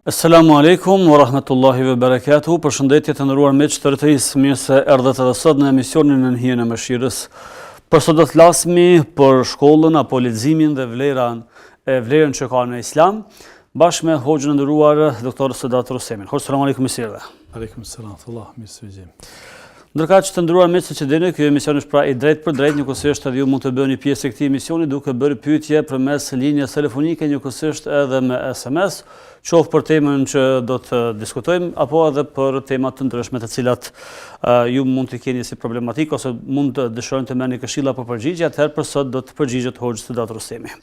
Assalamu alaikum wa rahmatullahi wa barakatuhu. Përshëndetje të nderuar miq të rrethisë, mirë se erdhët edhe sot në emisionin Në hijen e mëshirës. Për sot do të flasmi për shkollën apo leximin dhe vlerën që ka në Islam, bashkë me hoxhën e nderuar doktor Sedat Rusemin. Assalamu alaikum misirë. Aleikum selam, Allah mirësevgjim. Ndërkaq të nderuar miq, siç e dini, ky emision është pra i drejtë për drejtë, njëkohësisht edhe ju mund të bëni pjesë e këtij emisioni duke bërë pyetje përmes linjës telefonike, njëkohësisht edhe me SMS, qoftë për temën që do të diskutojmë apo edhe për tema të ndryshme të cilat ju mund të keni si problematik ose mund të dëshironi të merrni këshilla apo përgjigje, atëherë për sot do të përgjigjet hoxhës Sedat Rusemi.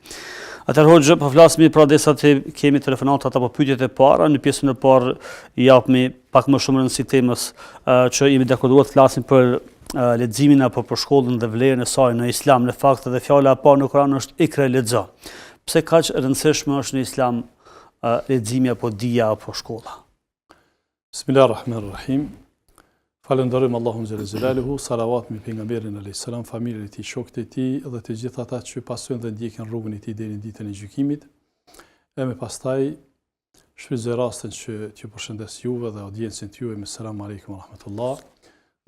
Atëherë hoxhë, po flasmi pra desa të kemi telefonatat apo pyetjet e para, në pjesën e parë japmi pak më shumë rëndësi temës që jemi dakorduar të flasim për leximin apo për shkollën dhe vlerën e saj në Islam. Në fakt edhe fjala e parë në Kur'an është ikra lexo. Pse kaq e rëndësishme është në Islam leximi apo dija apo shkolla? Bismillahirrahmanirrahim. Falenderojmë Allahun xhel xelaluhu, salavat me pejgamberin alayhis salam, familjen e tij, shokët e tij dhe të gjithë ata që pasojnë dhe ndjekin rrugën e tij deri në ditën e gjykimit. E me pastaj shfrytëzoj rastin që t'ju përshëndes juve dhe audiencën tuaj me selam aleikum wa rahmatullah,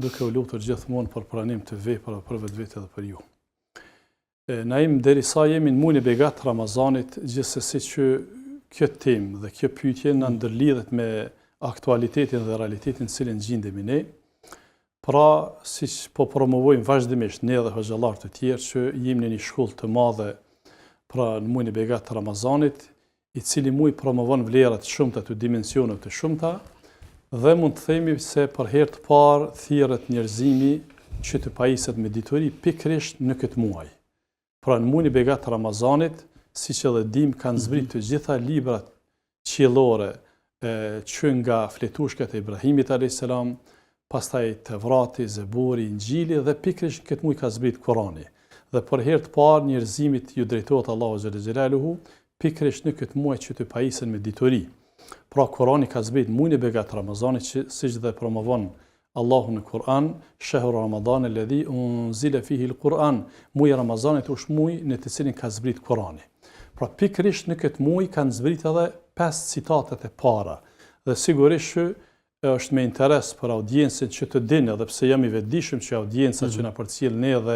duke u lutur gjithmonë për pranim të veprave për vetë dhe për ju. Naim derisa jemi në muajin e begat Ramazanit, gjithsesi që kjo temë dhe kjo pyetje na ndërlidhet me aktualitetin dhe realitetin në cilin gjendemi ne. Pra, siç po promovojmë vazhdimisht ne dhe hoxhallar të tjerë që jemi në një shkollë të madhe pra në muajin e begat të Ramazanit, i cili muaj promovon vlera të shumta të dimensione të shumta dhe mund të themi se për herë të parë thirret njerëzimi që të pajiset me ditori pikërisht në këtë muaj. Pra në muajin e begat të Ramazanit, siç edhe dim, kanë zbritur të gjitha librat qiellore që nga fletushkat e Ibrahimit alayhis salam, pastaj Tevrati, Zeburi, Injili dhe pikërisht këtë muaj ka zbrit Kurani. Dhe për herë të parë njerëzimit ju drejtohet Allahu xhel xelaluhu pikërisht në këtë muaj që të pajisen me ditori. Pra Kurani ka zbrit muajin e begat Ramazanit që siç dhe promovon Allahu në Kur'an, shahru Ramadan alladhi unzila fihi al-Quran, muaji i Ramazanit është muaj në të cilin ka zbrit Kurani. Pra pikërisht në këtë muaj kanë zbrit edhe 5 citatet e para. Dhe sigurisht që është me interes për audiencën që të dinë, edhe pse jam i vetëdijshëm që audienca që na përcjell ne dhe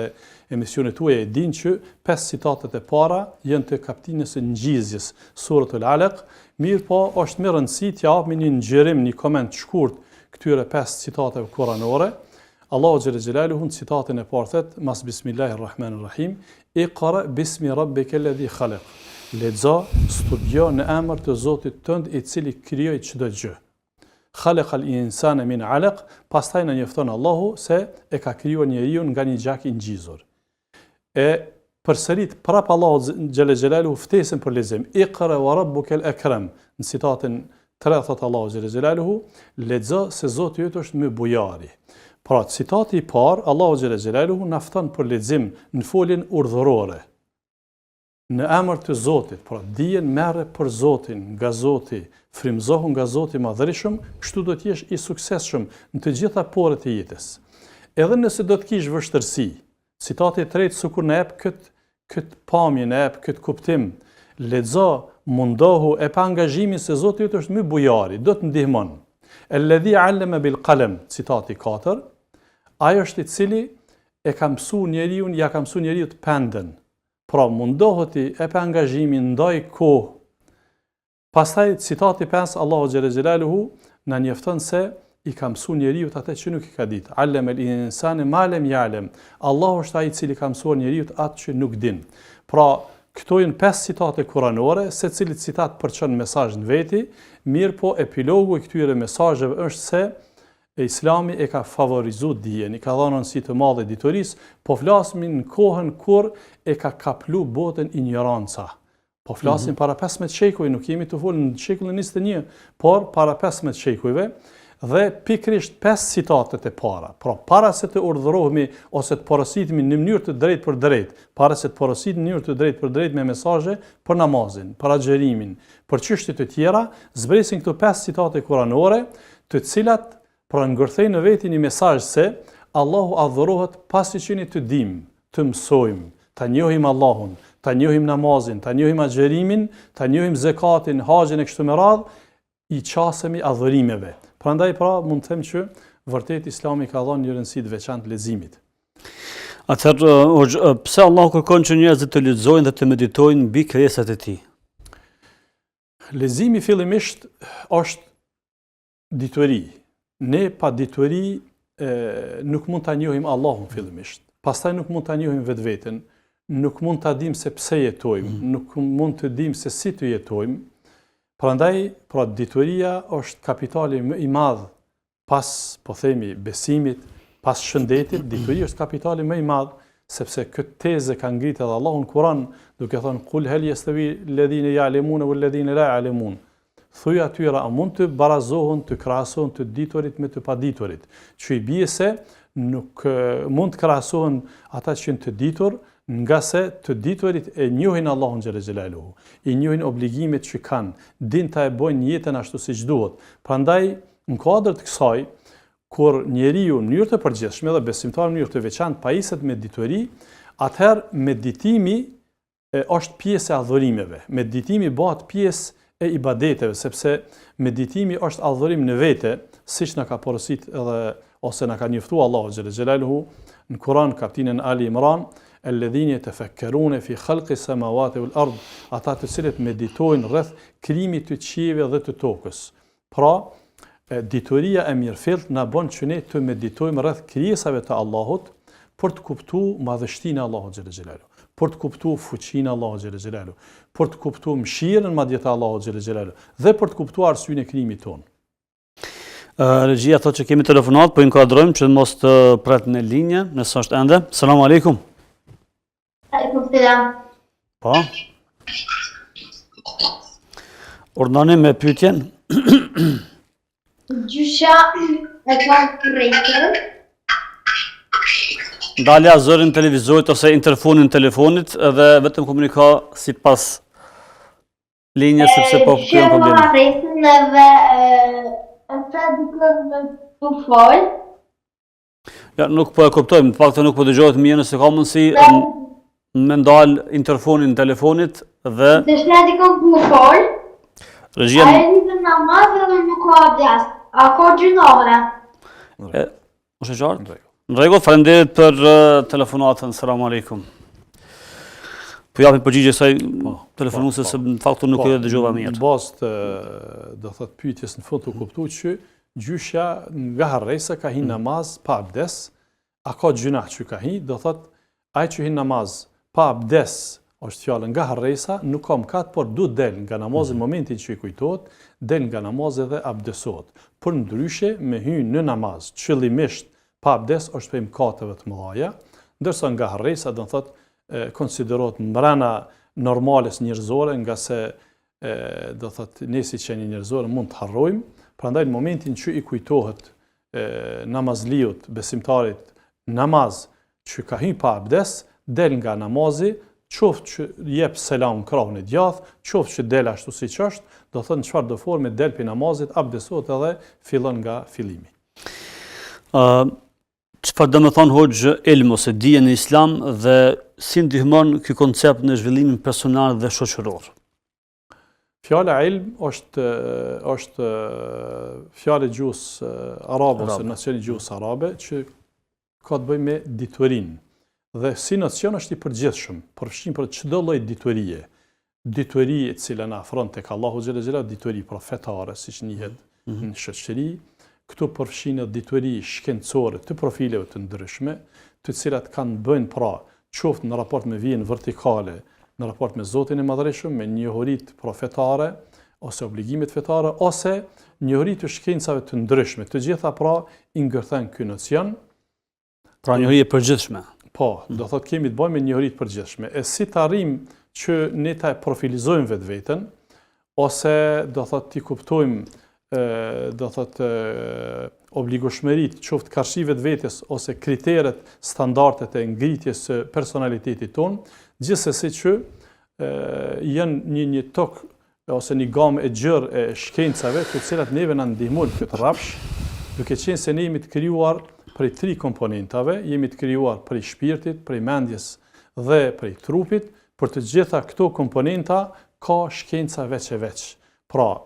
emisionet tuaja e dinë që 5 citatet e para janë të kapitullin e ngjizjes, Suratul Alaq, mirë po është më rëndësi të japim një nxjerrim, një koment shkurt këtyre 5 citateve kuranore. Allahu xhel xelaluhu në citatin e parë thotë, mas bismillahirrahmanirrahim, iqra bismi rabbikal ladhi khalaq. Lexo, studio në emër të Zotit tënd i cili krijoi çdo gjë. Khalaqal insana min alaq, pastaj na njofton Allahu se e ka krijuar njeriu nga një gjak i ngjizur. E përsërit prap Allahu xhel xelaluhu ftesën për lexim. Iqra wa rabbukal akram. Në citatin 3 thot Allahu xhel xelaluhu, lexo se Zoti yt është më bujari. Pra citati i parë, Allahu xhel xelaluhu na fton për lexim në foljen urdhërore. Në emër të Zotit, pra dijen merre për Zotin, nga Zoti, frymëzohu nga Zoti i Madhërisëm, kështu do të jesh i suksesshëm në të gjitha porët e jetës. Edhe nëse do të kish vështirësi, citati i tretë sikur na jep kët pamje, na jep kët kuptim, lexo, mundohu e pa angazhimin se Zoti yt është më bujari, do të ndihmon. Alladhi allama bil qalam, citati 4, ai është i cili e ka mësuar njeriu, ja ka mësuar njeriu të pendën. Pra mundoheti e pa angazhimin ndaj kohë. Pastaj citati 5, Allahu xhel xelaluhu na njofton se i ka mësuar njeriu atë që nuk i ka ditë. Allama al insana ma lam ya'lam. Allahu është ai i cili ka mësuar njeriu atë që nuk din. Pra këto janë 5 citate kuranore, secili citat përçon mesazh në veti, mirë po epilogu i këtyre mesazheve është se Islami e ka favorizuar dijen, i ka dhënë rëndësi të madhe ditorisë, po flasim në kohën kur e ka kaplu botën ignoranca. Po flasim para 15 shekujve, nuk jemi të folur në shekullin 21, por para 15 shekujve dhe pikërisht 5 citatet e para. Pra para se të urdhërohemi ose të porositemi në mënyrë të drejtë për drejtë, para se të porositemi në mënyrë të drejtë për drejtë me mesazhe për namazin, për agjerimin, për çështje të tjera, zbresin këto 5 citate kuranore, të cilat pra ngërthej në veti një mesazh se Allahu adhurohet pasi që ne të dimë, të mësojmë, ta njohim Allahun, ta njohim namazin, ta njohim agjerimin, ta njohim zekatin, haxhin e kështu me radhë, i qasemi adhurimeve. Prandaj pra mund të them që vërtet Islami ka dhënë një rëndësi të veçantë leximit. Atëherë, pse Allahu kërkon që njerëzit të lexojnë dhe të meditojnë mbi krijesat e Tij? Leximi fillimisht është dituri. Ne pa dituri nuk mund ta njohim Allahun fillimisht. Pastaj nuk mund ta njohim vetveten, nuk mund ta dimë se pse jetojmë, nuk mund të dimë se si të jetojmë. Prandaj, pra dituria është kapitali më i madh pas, po themi, besimit, pas shëndetit. Dituria është kapitali më i madh, sepse këtë tezë ka ngritë edhe Allahu në Kur'an, duke thënë kul hal yastawi alladhina ya'lamun wal ladhina la ya'lamun. Thuaj atyre, a mund të barazohen, të krahasohen të diturit me të paditurit? Që i bie se nuk mund të krahasohen ata që janë të ditur, nga se të diturit e njohin Allahun xhalla xhelaluhu, i njohin obligimet që kanë, din ta e bojnë jetën ashtu siç duhet. Prandaj, në kuadër të kësaj, kur njeriu në mënyrë të përgjithshme dhe besimtar në mënyrë të veçantë pajiset me dituri, atëherë meditimi është pjesë e adhurimeve. Meditimi bëhet pjesë e ibadeteve, sepse meditimi është adhurim në vete, siç na ka porositur edhe ose na ka njoftuar Allahu xhalla xhelaluhu në Kur'an kapitullin Ali Imran, alladhina yatafakkaruna fi khalqi samawati wal ard, ata të cilët meditojnë rreth krijimit të qiejve dhe të tokës. Pra, dituria e mirëfillt na bën që ne të meditojmë rreth krijesave të Allahut për të kuptuar madhështinë e Allahut xhalla xhelaluhu, për të kuptuar fuqinë e Allahut xhalla xhelaluhu, për të kuptuar mëshirën madje të Allahut xhalla xhelaluhu dhe për të kuptuar arsyeën e krijimit tonë. Regjia thotë që kemi telefonat, po inkuadrojmë që mos të pret në linjë, nëse është ende. Selam aleikum. Aleikum selam. Po. Urdhani me pyetjen. Gjysha e ka rrejtën. Dalja zërin televizorit ose interfonin telefonit edhe vetëm komunika sipas linjës sepse po kemi probleme. Shema rrejtën edhe e sa dikën të fol. Ja, nuk po e kuptojmë, në fakt nuk po dëgjohet mirë, nëse ka mundësi me ndal interfonin telefonit dhe Të shna dikën të fol. regjia A e një të namaz edhe nuk ka abdes. A ka gjynore. është e qartë? Në rregull, faleminderit për telefonatën. Selam aleikum. Po japim përgjigje kësaj telefonuese se në fakt nuk e dëgjova mirë. Në bazë të do thotë pyetjes në fund të kuptuar që gjyshja nga harresa ka hi namaz pa abdes, a ka gjuna që ka hi, do thotë ai që hi namaz pa abdes është fjalë nga harresa, nuk ka mëkat, por duhet del nga namazi në momentin që i kujtohet, del nga namazi dhe abdesohet. Por ndryshe me hyrë në namaz qëllimisht pa abdes është prej mëkateve të mëdha, ndërsa nga harresa do thotë konsiderohet mbrana normales njerëzore, nga se do thotë ne si qenie njerëzore mund të harrojmë, prandaj në momentin që i kujtohet namazliut, besimtarit namaz që ka hyrë pa abdes, del nga namazi, qoftë që jep selam krahun e djathtë, qoftë që del ashtu siç është, do thotë në çfarë do forme del pi namazit, abdesohet edhe fillon nga fillimi. Çfarë do të thonë hoxh ilm ose dija në Islam dhe si ndihmon ky koncept në zhvillimin personal dhe shoqëror? Fjala ilm është fjalë gjuhës arabe ose nocioni gjuhës arabe që ka të bëjë me diturinë. Dhe si nocion është i përgjithshëm, përfshin për çdo lloj diturie. Dituri e cila na afron tek Allahu xhela xhela, dituri profetare, siç njihet në shoqëri. Këtu përfshin dituri shkencore të profileve të ndryshme, të cilat kanë bëjnë pra qoftë në raport me vijën vertikale, në raport me Zotin e Madhërisht, me njohuritë profetare ose obligimet fetare, ose njohuri të shkencave të ndryshme. Të gjitha pra i ngërthen ky nocion. Pra njohuri e përgjithshme. Po, do thotë kemi të bëjmë me njohuri të përgjithshme. E si të arrijmë që ne ta profilizojmë vetveten, ose do thotë ti kuptojmë do thotë obligueshmëritë, qoftë karshive të vetes ose kriteret, standardet e ngritjes së personalitetit ton, gjithsesi që janë një tokë ose një gamë e gjerë e shkencave, të cilat neve na ndihmojnë këtë rrafsh, duke qenë se ne jemi të krijuar prej 3 komponentave, jemi të krijuar prej shpirtit, prej mendjes dhe prej trupit. Për të gjitha këto komponenta ka shkenca veç e veç. Pra,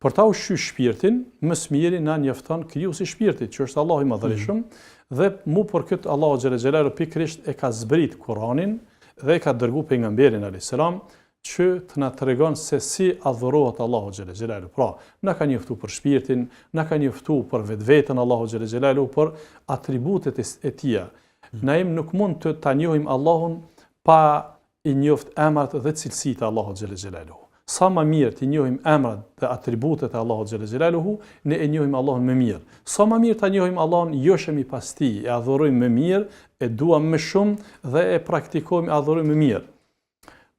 Për ta ushqyer shpirtin, më së miri na njofton krijuesi i shpirtit, që është Allahu i Madhërisht, dhe mu për këtë Allahu xhalla xhelalu pikërisht e ka zbrit Kur'anin dhe e ka dërguar pejgamberin alayhis salam që të na tregon se si adhurohet Allahu xhalla xhelalu. Pra, na ka njoftuar për shpirtin, na ka njoftuar për vetveten Allahu xhalla xhelalu, për atributet e tij. Na nuk mund të ta njohim Allahun pa i njoft emrat dhe cilësitë e Allahut xhalla xhelalu. Sa më mirë të njohim emrat dhe atributet e Allahut xhalla xhelaluhu, ne e njohim Allahun më mirë. Sa më mirë ta njohim Allahun, joshemi pas tij, e adhurojmë më mirë, e duam më shumë dhe e praktikojmë, e adhurojmë më mirë.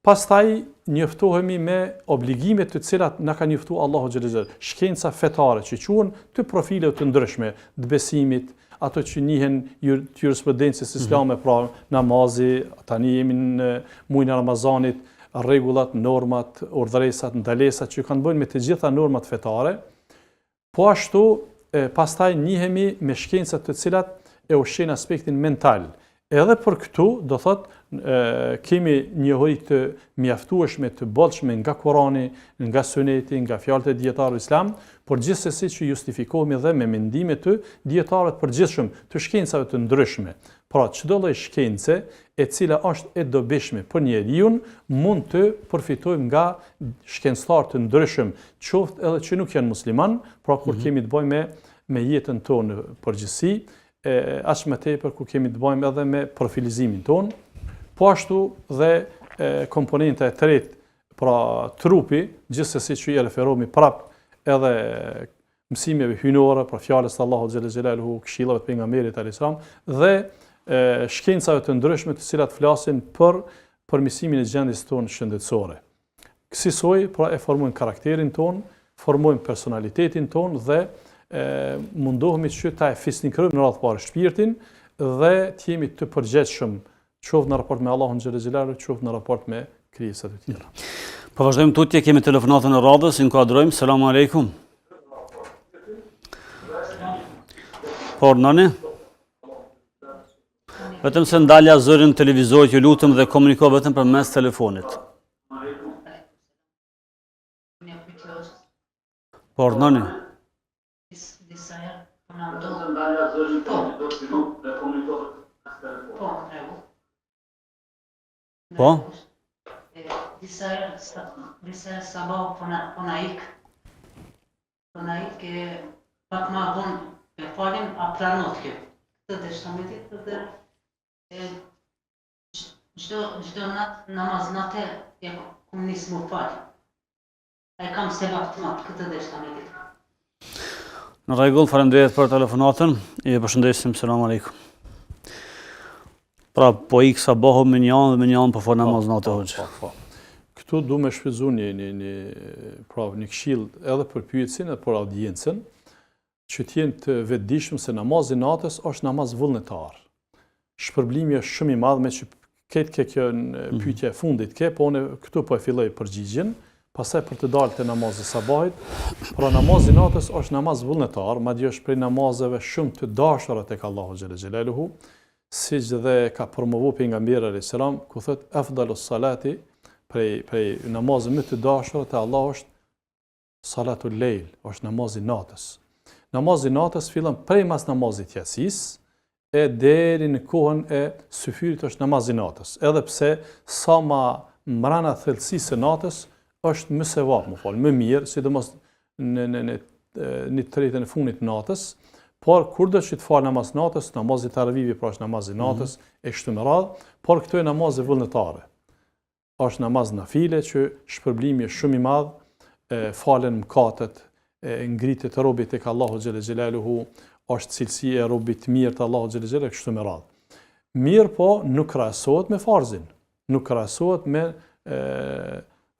Pastaj njoftohemi me obligimet të cilat na ka njoftuar Allahu xhalla xhelalu. Shkenca fetare që quhen të profile të ndryshme të besimit, ato që njihen jurisprudencës islame, pra namazi, tani jemi në muajin e Ramazanit, rregullat, normat, urdhëresat, ndalesat që kanë bëjnë me të gjitha normat fetare, po ashtu pastaj njihemi me shkencat të cilat e ushqejnë aspektin mental. Edhe për këtu, do thot, kemi njohuri të mjaftueshme të bollshme nga Kurani, nga Suneti, nga fjalët e dietarëve islam, por gjithsesi që justifikohemi edhe me mendime të dietarëve të përgjithshëm të shkencave të ndryshme. Pra, çdo lloj shkence e cila është e dobishme për njeriu mund të përfitojmë nga shkencëtar të ndryshëm, qoftë edhe që nuk janë musliman, pra kur kemi të bëjmë me jetën tonë në përgjithësi, aq më tepër ku kemi të bëjmë edhe me profilizimin tonë, po ashtu dhe komponenta e tretë, pra trupi, gjithsesi që i referohemi prap edhe mësimeve hyjnore, për fjalës së Allahut xhalla xhelaluhu, këshillave të pejgamberit alayhis salam, dhe shkencave të ndryshme të cilat flasin për përmirësimin e gjendjes tonë shëndetësore. Kësaj pra e formojnë karakterin tonë, formojnë personalitetin tonë dhe mundohemi që ta e fisnikrojmë në radhë parë shpirtin dhe të jemi të përgjithshëm, qoftë në raport me Allahun xhalla xhelalu, qoftë në raport me krijesat e tjera. Po vazhdojmë tutje, kemi telefonatën e radhës, inkuadrojmë. Selam aleikum. Po, nani? Vetëm se ndalja zërin televizorit, ju lutem, dhe komuniko vetëm përmes telefonit. Po, nani? Po? Disa sabah po na ik pak ma vonë e falim a pranot kjo. Këtë dhe shtametit dhe gjdo namaz natë e komunisë më falë. E kam se vaktë matë këtë dhe shtametit. Në rregull, faleminderit për telefonatën. Ju përshëndesim, selam aleikum. Pra, po ik sabahu me një anë dhe me një anë po fal namaz natë hoxha. Këtu du me shfrytëzu një këshill edhe për pyetjen edhe për audiencën, që t'jenë të vetëdijshëm se namazi natës është namaz vullnetar. Shpërblimi është shumë i madh, me që ketë kjo pyetje e fundit po unë këtu po e filloj përgjigjen, pastaj për të dalë te namazi sabahit. Pra namazi natës është namaz vullnetar, madje është prej namazeve shumë të dashura tek Allahu xhalla xhelaluhu, siç dhe ka promovuar pejgamberi alayhis salam, ku thot afdalus salati, prej namazit më të dashur te Allahu është salatul lejl, është namazi natës. Namazi natës fillon prej mas namazit yasis e deri në kohën e syfyrit është namazi natës. Edhe pse sa ma mbrana thellësisë së natës është më sevap, më mirë, sidomos në tretën e fundit natës, por kur do që të fal namaz natës, namazi taravih pra është namazi natës e kështu me radhë, por këto e namazë vullnetare. Është namaz nafile që shpërblimi është shumë i madh, falen mëkatet, ngritet robit tek Allahu xhalla xhelaluhu, është cilësi e robit mirë të Allahu xhalla xhelaluhu kështu me radhë. Mirë po nuk krahasohet me farzin, nuk krahasohet me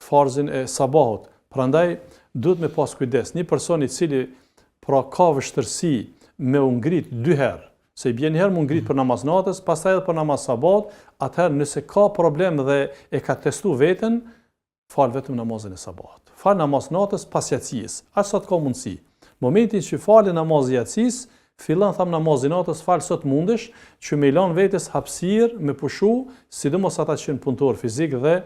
farzin e sabahut. Prandaj duhet me pas kujdes. Një person i cili pra ka vështirësi me u ngrit 2 herë, se i bjen një herë mu ngrit për namaz natës, pastaj edhe për namaz sabahut, atëherë nëse ka problem dhe e ka testu veten, fal vetëm namazin e sabahut. Fal namaz natës pas jacis, aq sa të ka mundësi. Momentin që falë namazin e jacis, fillon tham namazin natës, fal sot mundesh, që me lan vetes hapësirë me pushu, sidomos ata që janë punëtor fizik dhe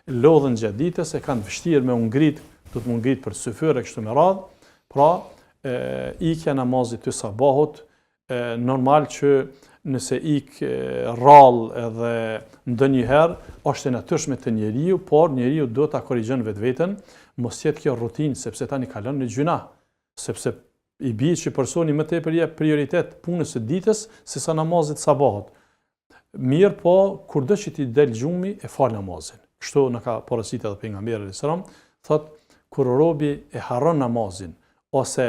lodhen gjatë ditës, e kanë vështirë me u ngrit do të mund ngrit për syfyr e kështu me radhë. Pra, ikja namazit të sabahut, normal që nëse ik rrallë edhe ndonjëherë është e natyrshme të njeriu, por njeriu do ta korrigjon vetveten, mos jetë kjo rutinë sepse tani kalon në gjuna, sepse i bie që personi më tepër jep prioritet punës së ditës sesa namazit sabahut. Mirë, po kurdo që ti del gjumi e fal namazin. Kështu na ka porositë edhe pejgamberi sallallahu alajhi wasallam, thotë kur robi e harron namazin ose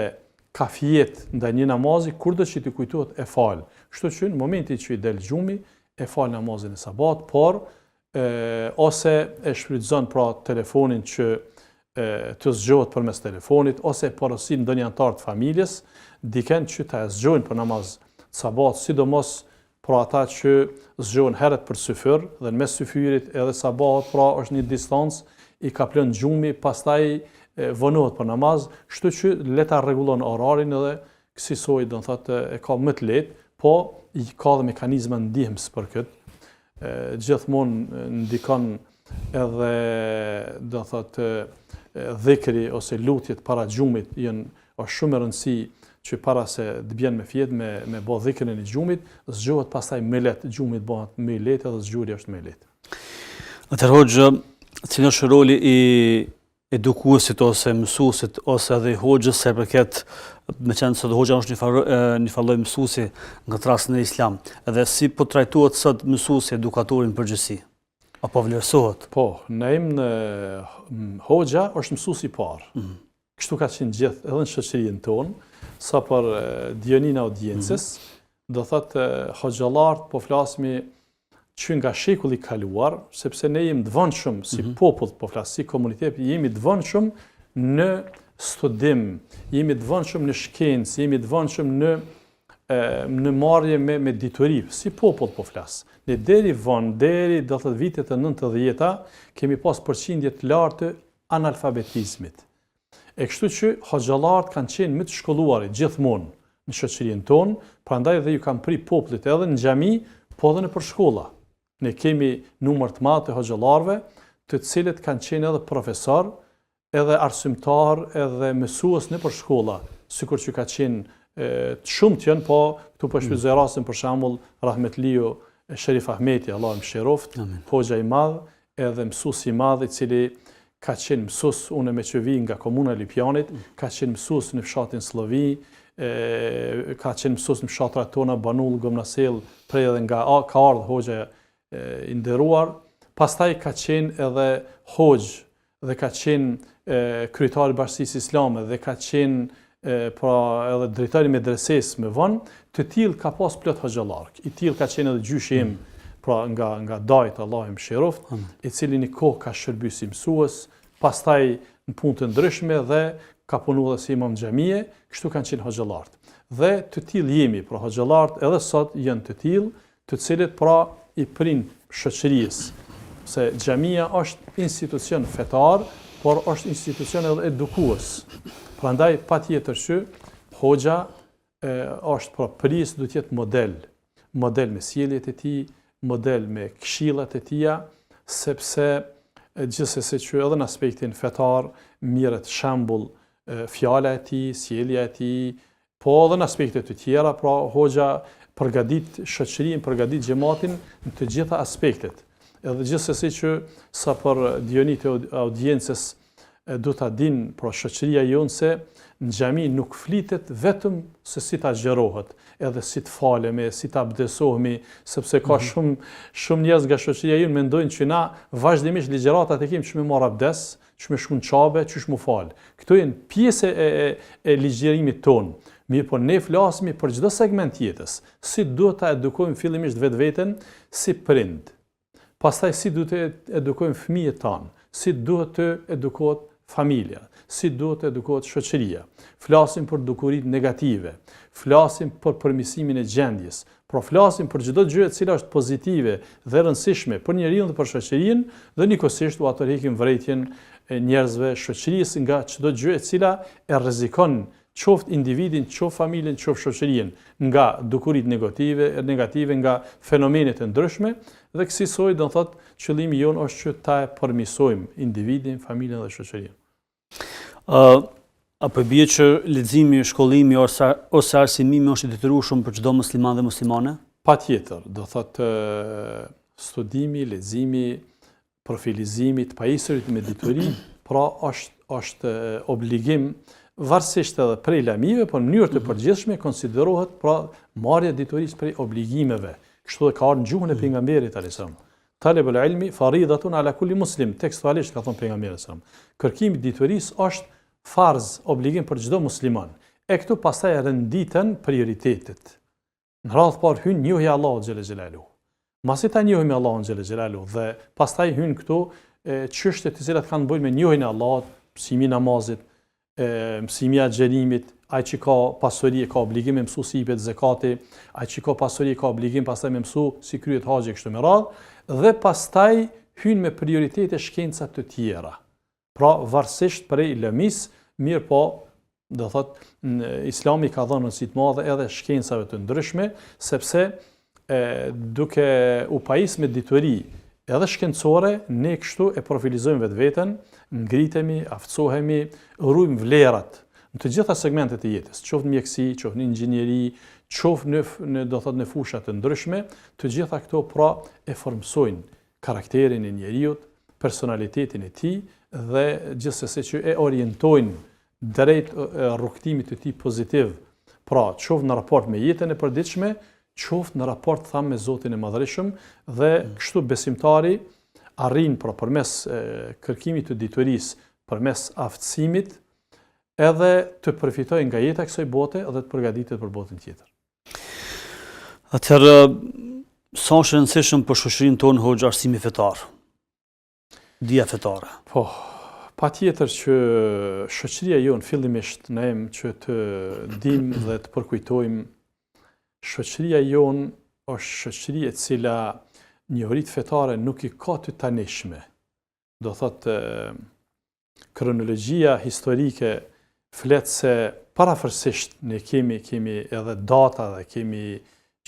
ka fjet ndaj një namazi, kurdo që ti kujtohet e fal. Kështu që në momentin që i del gjumi e fal namazin e sabat, por ose e shfrytëzon pra telefonin që të zgjohet përmes telefonit, ose porosin ndonjë antar të familjes, diken që ta zgjojnë për namaz sabat, sidomos pra ata që zgjohen herët për syfyr, dhe në mes syfyrit edhe sabat, pra është një distancë, i ka plën gjumi, pastaj vonohet për namaz, kështu që le ta rregullon orarin edhe kësaj do të thotë e ka më të lehtë, po i ka dhe mekanizma ndihmës për këtë. Gjithmonë ndikon edhe do të thotë dhikri ose lutjet para gjumit është shumë e rëndësishme që para se të bjen me fjet me bë dhikrin e gjumit, zgjohet pastaj më lehtë, gjumit bëhet më i lehtë edhe zgjurja është më e lehtë. Atëherë hoxha, cili është roli i edukuesit ose mësuesit ose edhe i hoxhës se përket me qenë se hoxha është një lloj mësuesi nga trasti në islam, edhe si po trajtohet sot mësuesi edukatorin përgjithësi? Apo vlerësohet? Po, në hoxha është mësuesi i parë. Kështu ka qenë gjithë edhe në shoqërinë tonë, sa për dionin e audiencës, do thotë hoxhallarët po flasmi që nga shekulli kaluar, sepse ne jemi të vëndshëm si popull, po flas si komunitet, jemi të vëndshëm në studim, jemi të vëndshëm në shkencë, jemi të vëndshëm në marrje me ditori, si popull po flas. Ne deri do të vitet e 90-ta, kemi pas përqindje të lartë analfabetizmit. E kështu që hoxhallarët kanë qenë më të shkolluar gjithmonë në shoqërinë tonë, prandaj dhe ju kanë pri popullit edhe në xhami, po edhe në përshkolla. Ne kemi numër të madh të hoxhallarëve, të cilët kanë qenë edhe profesor, edhe arsimtar, edhe mësues në përshkolla, sikur që ka qenë të shumtë janë, po këtu po shfrytëzoj rastin për shembull Rahmetliu Sherif Ahmeti, Allahu më shëroft, hoxha i madh, edhe mësues i madh i cili ka qenë mësues unë me qevi nga komuna e Lipjanit, ka qenë mësues në fshatin Sllovi, ka qenë mësues në fshatrat tona Banull, Gomnasell, prej edhe nga ka ardhur hoxha i nderuar, pastaj ka qenë edhe hoxh dhe ka qenë kryetari i Bashkisë Islame dhe ka qenë pra edhe drejtori i medresesë më vonë, të tillë ka pas plot hoxhallar. I tillë ka qenë edhe gjyshi im, pra nga dajt Allahu më shëroft, i cili një kohë ka shërbyer si mësues, pastaj në punë të ndryshme dhe ka punuar si imam xhamie, kështu kanë qenë hoxhallarët. Dhe të tillë jemi, pra hoxhallarët edhe sot janë të tillë, të cilët pra i prin shoqërisë, se xhamia është institucion fetar, por është institucion edhe edukues. Prandaj patjetër që hoxha është pra pris duhet të jetë model me sjelljet e tij, model me këshillat e tija, sepse gjithsesi që edhe në aspektin fetar mirët shembull fjala e tij, sjellja e tij, po edhe në aspekte të tjera, pra hoxha përgadit shoqërinë, përgadit xhamatin në të gjitha aspektet. Edhe gjithsesi që sa për dionit e audiencës do ta dinë pra shoqëria jonë se në xhami nuk flitet vetëm se si ta xherohet, edhe si të falemi, si ta abdesohemi, sepse ka shumë njerëz nga shoqëria jonë mendojnë që na vazhdimisht ligjëratat e kemi që me marr abdes, që me shkon çabe, që më fal. Këto janë pjesë e ligjërimit ton. Mirë, po ne flasmi për çdo segment jetës, si duhet ta edukojmë fillimisht vetveten si prind. Pastaj si duhet të edukojmë fëmijët tanë, si duhet të edukohet familja, si duhet të edukohet shoqëria. Flasim për dukuritë negative, flasim për përmirësimin e gjendjes, por flasim për çdo gjë e cila është pozitive dhe rëndësishme për njeriu dhe për shoqërinë, dhe nikosisht u atërheqim vërejtjen e njerëzve, shoqërisë nga çdo gjë e cila e rrezikon qoftë individin, qoftë familjen, qoftë shoqërinë, nga dukuritë negative, nga fenomenet e ndryshme, dhe kësaj do të thotë qëllimi jon është që ta përmirësojmë individin, familjen dhe shoqërinë. Apo bie që leximi, shkollimi ose arsimimi është i detyrueshëm për çdo musliman dhe muslimane? Patjetër, do thotë studimi, leximi, profilizimi të pajisurit me dituri, pra është obligim varësisht edhe prej lamive, por në mënyrë të përgjithshme konsiderohet pra marrja e diturisë prej obligimeve. Kështu dhe ka ardhur në gjuhën e pejgamberit alayhiselam. Talabul ilmi faridatun ala kulli muslim, tekstualisht ka thënë pejgamberi alayhiselam. Kërkimi i diturisë është farz, obligim për çdo musliman. E këtu pastaj renditen prioritetet. Në radhë parë hyn njohja e Allahut xhela xhelalu. Masi ta njohim Allahun xhela xhelalu dhe pastaj hyn këtu çështjet të cilat kanë bëjnë me njohjen e Allahut, mësimi i namazit, mësimi i xherimit, ai që ka pasuri ka obligim me mësu si i jepet zakati, ai që ka pasuri ka obligim pastaj me mësu si kryhet haxhi kështu me radhë, dhe pastaj hyn me prioritete shkenca të tjera. Pra varësisht prej lëmis, mirë po, do thot, Islami ka dhënë rëndësi të madhe edhe shkencave të ndryshme, sepse duke u pajis me dituri edhe shkencore, ne kështu e profilizojmë vetveten, ngritemi, aftësohemi, rrujmë vlerat në të gjitha segmentet e jetës, qoftë në mjeksi, qoftë në inxhinieri, qoftë në fusha të ndryshme, të gjitha këto pra e formsojnë karakterin e njeriut, personalitetin e tij dhe gjithsesi që e orientojnë drejt rrugtimit të tij pozitiv. Pra, qoftë në raport me jetën e përditshme, qoftë në raport thamë me Zotin e Madhërisëm, dhe kështu besimtari arrin pra përmes kërkimit të diturisë, përmes aftësimit, edhe të përfitojë nga jeta e kësaj bote dhe të përgatitet për botën tjetër. Atëherë, sa është e rëndësishëm për shoqërinë tonë hoxha arsimi fetar? Dia fetare. Po, patjetër që shoqëria jonë fillimisht ne që të dimë dhe të përkujtojmë, shoqëria jonë është shoqëri e cila njohuritë fetare nuk i ka të tanishme. Do thotë kronologjia historike flet se parafërsisht ne kemi edhe data dhe kemi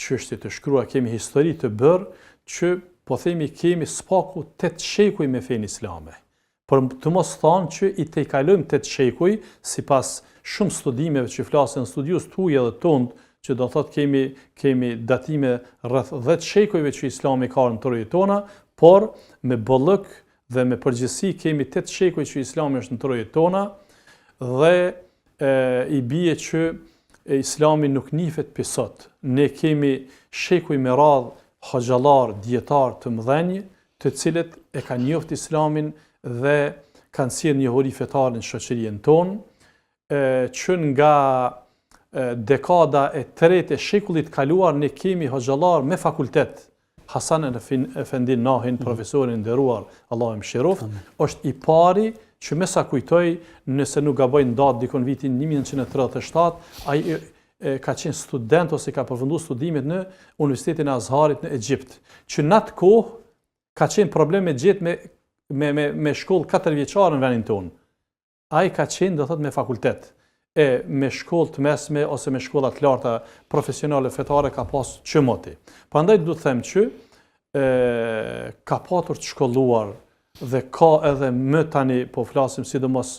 çështje të shkruara, kemi histori të bërë që po themi kemi spaku 8 shekuj me fenë islame. Por të mos thonë që i tejkalojmë 8 shekuj sipas shumë studimeve që flasin studios tuaj edhe tond, që do thotë kemi datime rreth 10 shekujve që Islami ka në trojën tona, por me bollëk dhe me përgjithësi kemi 8 shekuj që Islami është në trojën tona dhe i bie që Islami nuk nifet për sot. Ne kemi shekuj me radhë hoxhallar, dietar të mëdhenj, të cilët e kanë njoft Islamin dhe kanë sjellë njohuri fetare në shoqërinë tonë, që nga dekada e 3 e shekullit kaluar ne kemi hoxhallar me fakultet. Hasan Efendi Nahin, profesorin nderuar, Allahu e mëshiroft, është i pari që me sa kujtoj, nëse nuk gaboj në datë dikon vitin 1937, ai ka qenë student ose ka përfunduar studimet në Universitetin e Azharit në Egjipt, që në atë kohë ka qenë problem me gjetë me shkollë 4 vjeçare në vendin tonë. Ai ka qenë, do thotë, me fakultet. Me shkollë të mesme ose me shkolla të larta profesionale fetare ka pas çmoti. Prandaj do të them që ka patur të shkolluar dhe ka edhe më tani po flasim sidomos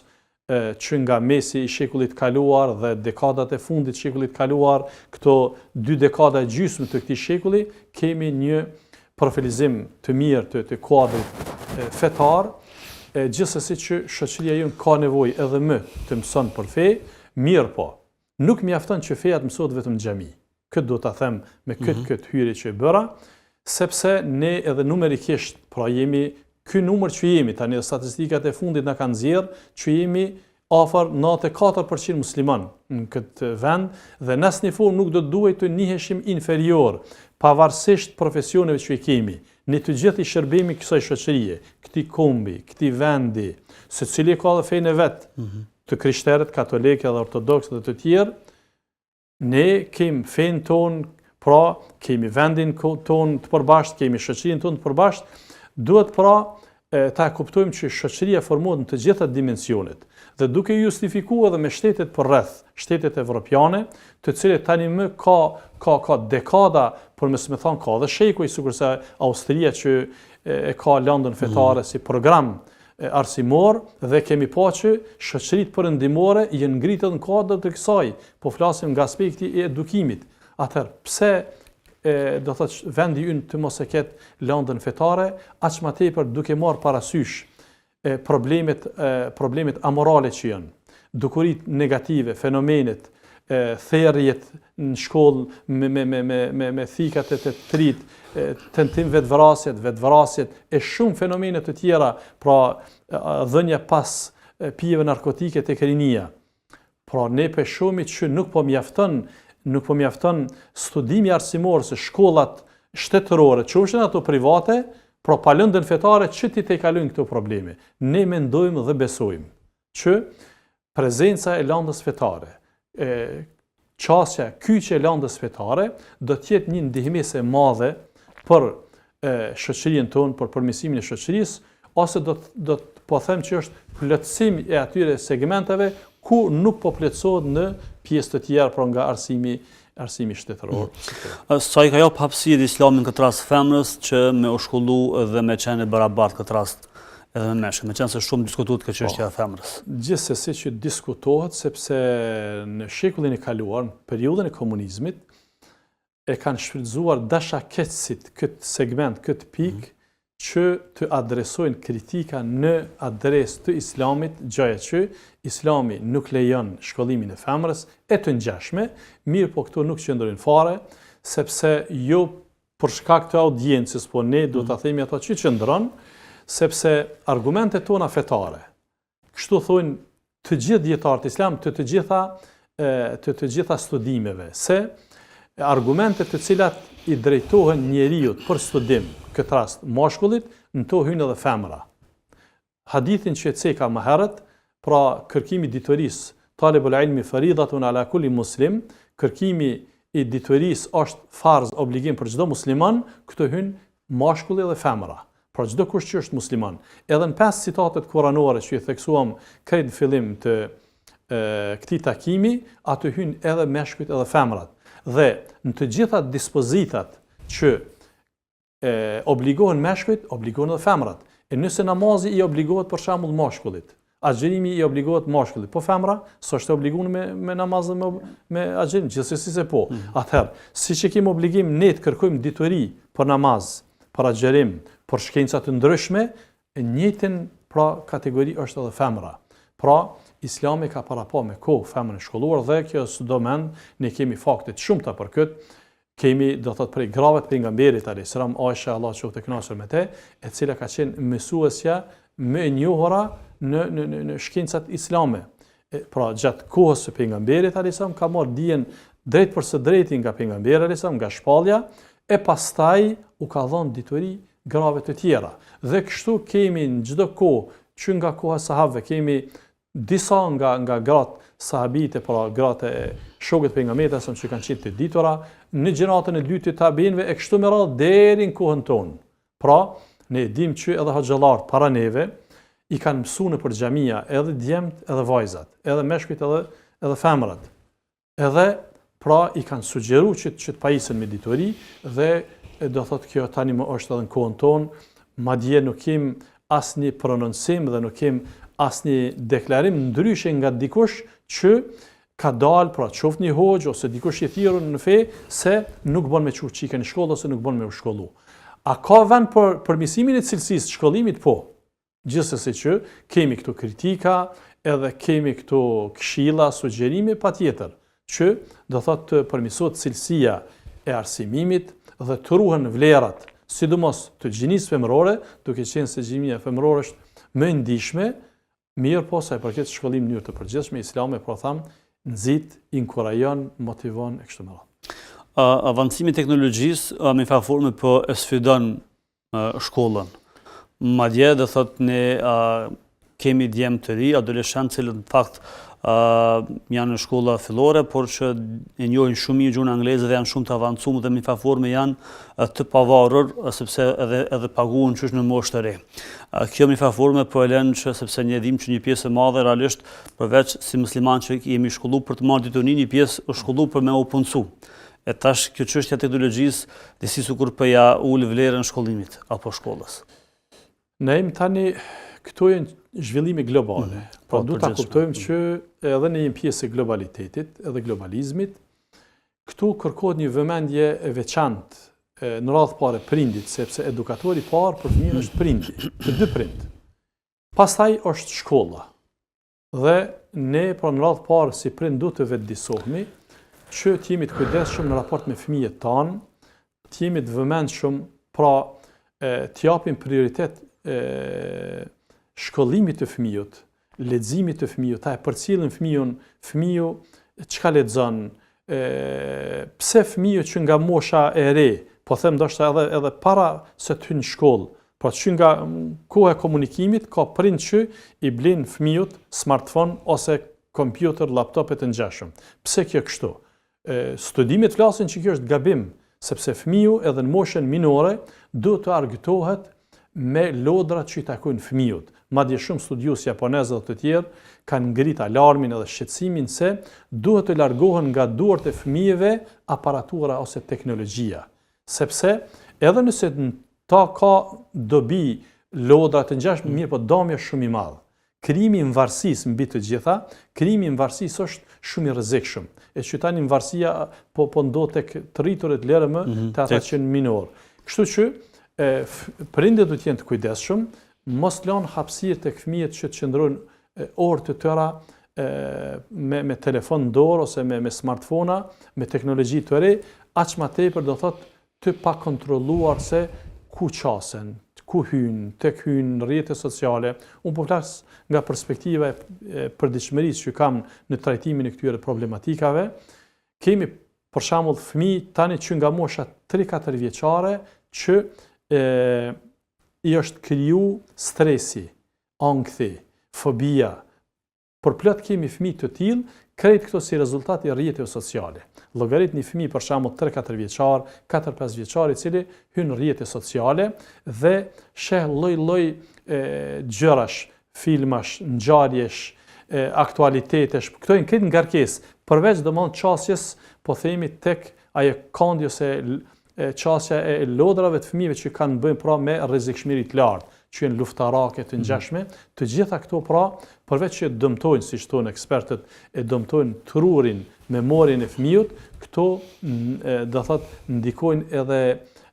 që nga mesi i shekullit kaluar dhe dekadat e fundit shekullit kaluar, këto 2 dekada e gjysmë të këtij shekulli, kemi një profilizim të mirë të kuadrit fetar, gjithsesi që shoqëria jonë ka nevojë edhe më të mëson për fe, mirë po. Nuk mjafton që feja të mësohet vetëm në xhami. Këtë do ta them me këtë hyrje që e bëra, sepse ne edhe numerikisht pra jemi ky numër që jemi tani, statistikat e fundit na kanë nxjerrë që jemi afër 94% musliman në këtë vend dhe në asnjë formë nuk do të duhet të njiheshim inferior, pavarësisht profesioneve që i kemi. Ne të gjithë i shërbemi kësaj shoqërie, këtij kombi, këtij vendi, secili ka dhe fenë vet, të krishterët, katolikë dhe ortodoksë dhe të tjerë. Ne kemi fenë tonë, pra kemi vendin tonë të përbashkët, kemi shoqërinë tonë të përbashkët. Duhet pra ta kuptojmë që shoqëria formohet në të gjitha dimensionet dhe duke justifikuar edhe me shtetet përreth, shtetet evropiane, të cilët tani më ka dekada, por më së thonë ka dhe shekuj, sikurse Austria që e ka lëndën fetare si program arsimor dhe kemi pa që shoqëritë perëndimore janë ngritur në kuadër të kësaj, po flasim nga aspekti i edukimit. Atëherë, pse do thotë vendi ynë të mos e ketë lëndën fetare, aq më tepër duke marrë parasysh problemet amorale që janë, dukuritë negative, fenomenet, therrjet në shkollë me thikat e të trit, tentim vetvrasjet e shumë fenomene të tjera, pra dhënja pas pijeve narkotike tek rinia. Pra ne peshojmë që nuk po mjafton studimi arsimor se shkollat shtetërore, qofshin ato private, pra pa lëndën fetare që ti te kalojnë këto probleme. Ne mendojmë dhe besojmë që prezenca e lëndës fetare, kyçja e lëndës fetare do të jetë një ndihmëse e madhe për shoqërinë tonë, për përmirësimin e shoqërisë, ose do të po them që është plotësim e atyre segmenteve ku nuk po plotësohet në pjesë të tjera, pra nga arsimi shtetëror. Sa i ka jap hapësirë Islamin këtë rast femrës që me u shkollu dhe me qenë barabartë këtë rast edhe me meshkët, me qenë se shumë diskutohet këtë çështja e femrës. Gjithsesi që diskutohet, sepse në shekullin e kaluar, në periudhën e komunizmit, e kanë shfrytzuar dashakëtësit këtë segment, këtë pikë, që të adresojnë kritika në adresë të Islamit, gjaja që Islami nuk lejon shkollimin e femrës e të ngjashme, mirë po këto nuk qëndrojnë fare, sepse jo për shkak të audiencës, po ne do ta themi ato që qëndron, sepse argumentet tona fetare, kështu thonë të gjithë dietarët islam, të gjitha studimeve, se argumentet të cilat i drejtohen njeriut për studim, këtë rast mashkullit, në to hynë edhe femra. Hadithin që e ceka më herët, pra kërkimi ditoris, talibul ilmi faridatun ala kulli muslim, kërkimi i ditoris është farz obligim për çdo musliman, këto hynë mashkulli dhe femra. Pra çdo kush që është musliman. Edhe në 5 citatet kuranore që i theksuam krejt në fillim të këtij takimi, aty hynë edhe meshkujt edhe femrat. Dhe në të gjitha dispozitat që obligohen meshkujt, obligohen edhe femrat. E nëse namazi i obligohet për shembull mashkullit, agjerimi i obligohet mashkullit, po femra s'është obliguar me namaz dhe me agjerim, gjithsesi se po. Atëherë, siç e kemi obligim ne të kërkojmë ditori për namaz, për agjerim, për shkenca të ndryshme, e njëjtën pra kategori është edhe femra. Pra Islami ka parapa me kohë femrën e shkolluar dhe kjo s'do mend, ne kemi fakte të shumta për këtë. Kemi, do thot, prej grave të pejgamberit alayhis salam, Aisha, Allah qoftë e kënaqur me te, e cila ka qenë mësuesja më e njohura në shkencat islame. Pra gjatë kohës së pejgamberit alayhis salam ka marrë dijen drejt për së drejti nga pejgamberi alayhis salam, nga shpallja, e pastaj u ka dhënë ditori grave të tjera. Dhe kështu kemi në çdo kohë, që nga koha e sahabëve, kemi disa nga gratë sahabite, pra gratë e shokët pejgamberit që kanë qenë të ditura, në gjeneratën e dytë të tabiinëve e kështu me radhë deri në kohën tonë. Pra, ne dim që edhe hoxhallarët para neve i kanë mësuar për xhamia edhe djemt edhe vajzat, edhe meshkujt edhe femrat. Edhe pra i kanë sugjeruar që të pajisen me ditori dhe do thotë kjo tani më është edhe në kohën tonë, madje nuk kem asnjë prononcim dhe nuk kem asnjë deklarim ndryshe nga dikush që ka dalë, pra qoftë një hoxh ose dikush i thirrur në fe se nuk bën me çu çikën në shkollë ose nuk bën me u shkollu. A ka vend për përmirësimin e cilësisë të shkollimit? Po. Gjithsesi që kemi këto kritika, edhe kemi këto këshilla, sugjerime patjetër, që do thotë të përmirësohet cilësia e arsimimit dhe të ruhen vlerat, sidomos të gjinisë femërore, duke qenë se gjinia femërore është më e ndihshme, mirë po sa i përket shkollimit në mënyrë të përgjithshme, Islami po tham nxit, inkurajon, motivon e kështu me radhë. Avancimi i teknologjisë me një formë po e sfidon shkollën. Madje do thotë ne kemi djemë të ri, adoleshentë cilët në fakt janë në shkolla fillore, por që e njohin shumë mirë gjuhën angleze dhe janë shumë të avancuar dhe në një formë janë të pavarur sepse edhe paguhen qysh në moshë të re. Kjo në një formë po e lën që sepse ne dimë që një pjesë e madhe realisht përveç si muslimanë që jemi shkolluar për të marrë diturinë, një pjesë është shkolluar për me u punësu. E tash kjo çështja e teknologjisë, disi sikur po ja ul vlerën e shkollimit apo shkollës. Ne jemi tani këto janë zhvillime globale. Pra duhet ta kuptojmë që edhe ne jemi pjesë e globalitetit, edhe globalizmit. Këtu kërkohet një vëmendje e veçantë në radhë parë prindit, sepse edukatori i parë për fëmijën është prindi, të dy prind. Pastaj është shkolla. Dhe ne pra në radhë parë si prind duhet të vetëdijsohemi që të jemi të kujdesshëm në raport me fëmijët tanë, të jemi të vëmendshëm, pra të japim prioritet shkollimit të fëmijët, leximit të fëmijët, ta e përcjellin fëmiu çka lexon, pse fëmiu që nga mosha e re, po them ndoshta edhe para se të hyjnë në shkollë, pra që nga koha e komunikimit ka prind që i blin fëmijët smartphone ose kompjuter, laptopet të ngjashëm. Pse kjo kështu? Studimet flasin që kjo është gabim, sepse fëmiu edhe në moshën minore duhet të argëtohet me lodrat që i takojnë fëmijët. Madje shumë studiues japonezë dhe të tjerë kanë ngrit alarmin edhe shqetësimin se duhet të largohen nga duart e fëmijëve aparatura ose teknologjia. Sepse edhe nëse ta ka dobi lodra të ngjashme, mirë po dëmi është shumë i madh. Krijimi i varësisë mbi të gjitha, krijimi i varësisë është shumë i rrezikshëm. E që tani varësia po ndodh tek të rriturit lërë të ata që në minor. Kështu që prindët duhet të jenë të kujdesshëm, mos lënë hapësirë tek fëmijët që të qëndrojnë orë të tëra me telefon dorë ose me smartphona, me teknologji të re, aq më tepër do thotë të pa kontrolluar se ku qasen, ku hynë, tek hynë në rrjete sociale. Unë po flas nga perspektiva e përditshmërisë që kam në trajtimin e këtyre problematikave. Kemi për shembull fëmijë tani që nga mosha 3-4 vjeçare që i është kriju stresi, ankthi, fobia. Por plot kemi fëmijë të tillë, krejt këto si rezultat i rrjeteve sociale. Llogarit një fëmijë për shembull 3-4 vjeçar, 4-5 vjeçar i cili hyn në rrjete sociale dhe sheh lloj-lloj gjërash, filmash, ngjarjesh, aktualitetesh. Këto janë këtë ngarkesë, përveç domosdoshmë çësjes, po themi tek ajo kandje ose çësja e lodrave të fëmijëve që kanë bëjnë pra me rrezikshmëri të lartë, që janë luftarake të ngjashme, të gjitha këto pra, përveç që dëmtojnë, siç thonë ekspertët, e dëmtojnë trurin, memorien e fëmijët, këto do thotë ndikojnë edhe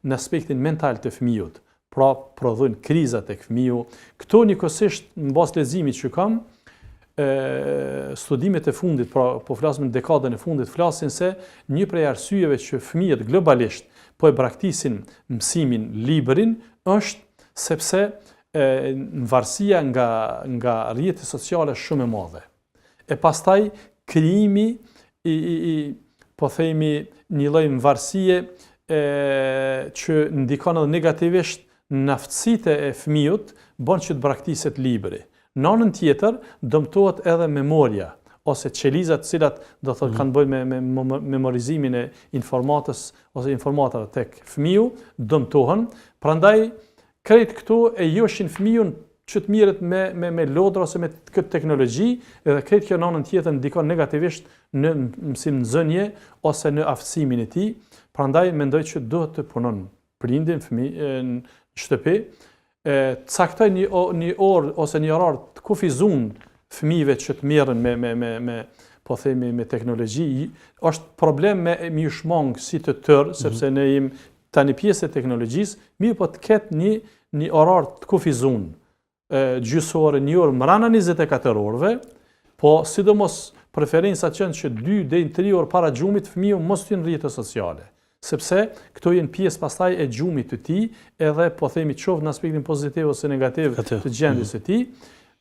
në aspektin mental të fëmijët. Pra prodhojnë kriza tek fëmiu. Këto njëkohësisht në bazë leximit që kam, studimet e fundit, pra po flasim në dekadën e fundit, flasin se një prej arsyeve që fëmijët globalisht po e braktisin mësimin librin është sepse varësia nga rrjetet sociale shumë e madhe. E pastaj krijimi po themi një lloj varësie që ndikon edhe negativisht në aftësitë e fëmijët, bën që të braktiset libri. Në anën tjetër, dëmtohet edhe memoria, ose qelizat cilat do thotë kanë bëjnë me memorizimin e informatës ose informatave tek fëmiu, dëmtohen. Prandaj krejt këtu e joshin fëmijën që të mirët me lodra ose me këtë teknologji, edhe krejt kjo në anën tjetër ndikon negativisht në mësimdhënie ose në aftësimin e tij. Prandaj mendoj që duhet të punon prindin fëmijën në shtëpi, caktoj një orë ose një orar të kufizuar fëmijëve që të merren po themi me teknologji. Është problem me mishmang si të tërë, sepse ne jemi tani pjesë e teknologjisë, mirë po të ketë një orar të kufizuar, gjysore, një orë mbrana 24 orëve, po sidomos preferenca qenë që 2 deri në 3 orë para gjumit fëmiu mos të jenë rrjete sociale. Sepse këto janë pjesë pastaj e gjumit të tij, edhe po themi qoftë në aspektin pozitiv ose negativ të gjendjes së tij,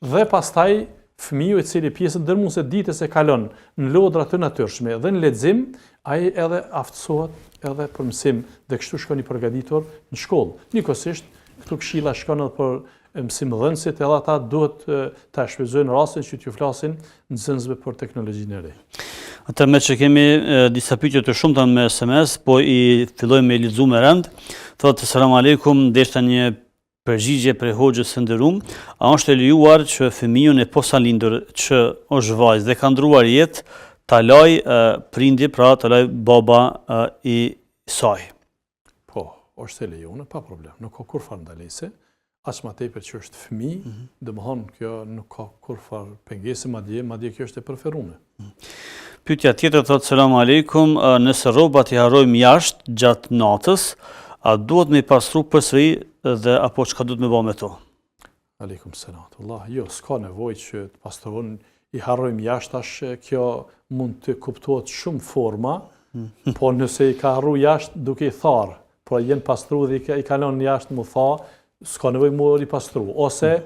dhe pastaj fëmiu i cili pjesën dërmuese ditës e kalon në lodra të natyrshme dhe në lexim, ai edhe aftësohet edhe për mësim dhe kështu shkon i përgatitur në shkollë. Njëkohësisht këtu këshilla shkon edhe për mësimdhënësit, edhe ata duhet ta shfrytëzojnë rastin që t'ju flasin nxënësve për teknologjinë e re. Atë me që kemi disa pyetje të shumta me SMS, po i fillojmë me lexu me rend. Thotë selam aleikum, ndeshta një përgjigje prej hoxhës së nderuar, a është e lejuar që fëmijën e posalindur që është vajzë dhe ka ndruar jetë ta laj prindi, pra ta laj baba i saj? Po, është e lejuar, pa problem, nuk ka kurrë ndalese. aq më tepër që është fëmijë, domethënë kjo nuk ka kurfar pengesë, madje kjo është e preferuar. Pyetja tjetër thotë selam aleikum, nëse rrobat i harrojmë jashtë gjatë natës, a duhet me i pastru përsëri dhe apo çka duhet me bëj me to? Aleikum selam. Allah, jo, s'ka nevojë që të pastrohen, i harrojmë jashtë, tash kjo mund të kuptohet shumë forma, po nëse i ka harru jashtë duke i tharë, po jenë pastru dhe i kalon jashtë mu tha, s'ka nevojë mu i pastru. Ose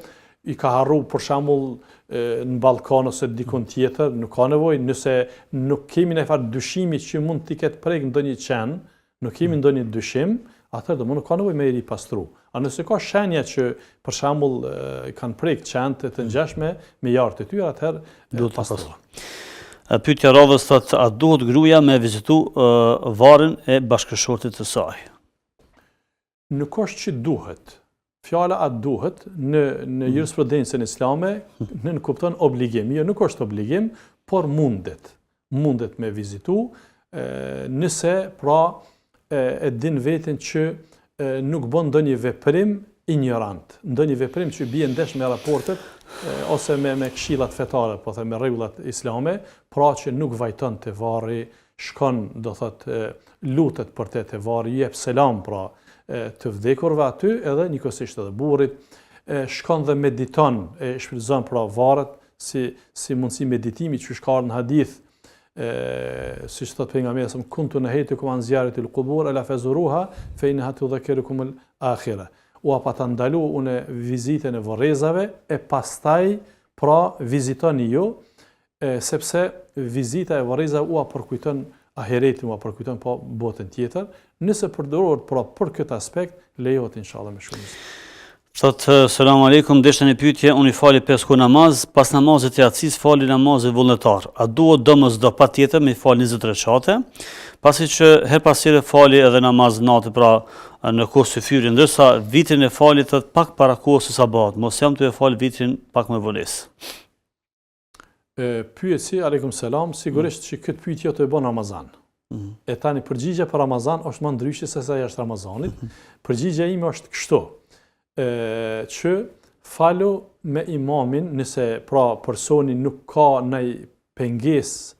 i ka harru për shembull në balkon ose dikun tjetër, nuk ka nevojë, nëse nuk kemi në farë dyshimi që mund t'i ketë prek ndonjë qenë, nuk kemi ndonjë dyshim, atëherë do më nuk ka nevojë me i ripastru. A nëse ka shenja që për shembull kanë prek qenë të ngjashme me jartë të tyre, atëherë duhet pastru. Pyetja radhës thotë, a duhet gruaja me vizitu varrin e bashkëshortit të saj? Nuk është që duhet. Fjala atë duhet në jurisprudencën islame në kupton obligim. Jo, nuk është obligim, por mundet. Mundet me vizitu, nëse pra e din veten që nuk bën ndonjë veprim ignorant, ndonjë veprim që bie ndesh me raportet ose me këshillat fetare, po them me rregullat islame, pra që nuk vajton te varri, shkon, do thot, lutet për te varri, jep selam pra të vdekurve aty, edhe njëkohësisht edhe burrit, shkon dhe mediton, shfrytëzon pra varret si mundësi meditimi që ka në hadith, siç thot pejgamberi sa kuntu nahaytukum an ziyarati al-qubur ala fazuruha fa innaha tudhakkirukum al-akhirah. U pa ta ndalu unë vizitën e varrezave e pastaj pra vizitoni ju, sepse vizita e varrezave u përkujton ahiretin, u përkujton po botën tjetër. Nëse përdoret pra për këtë aspekt, lejohet inshallah me shumë. Thotë selam aleikum, deshte një pyetje, unë i fali 5 kohë namaz, pas namazit të yatsis fali namazin vullnetar. A duhet domosdo patjetër me fal 20 rekate, pasi që her pas here fali edhe namaz natë pra në kohë së fyri, ndërsa vitrin e falit thot pak para kohës së sabat, mos jam të e fal vitrin pak më vonesë. Pyetsi aleikum selam, sigurisht që këtë pyetje të e bën Ramazan. E tani përgjigja për Ramazan është më ndryshe se sa jashtë Ramazanit. Përgjigja ime është kështu, që falu me imamin, nëse pra personi nuk ka ndonjë pengesë,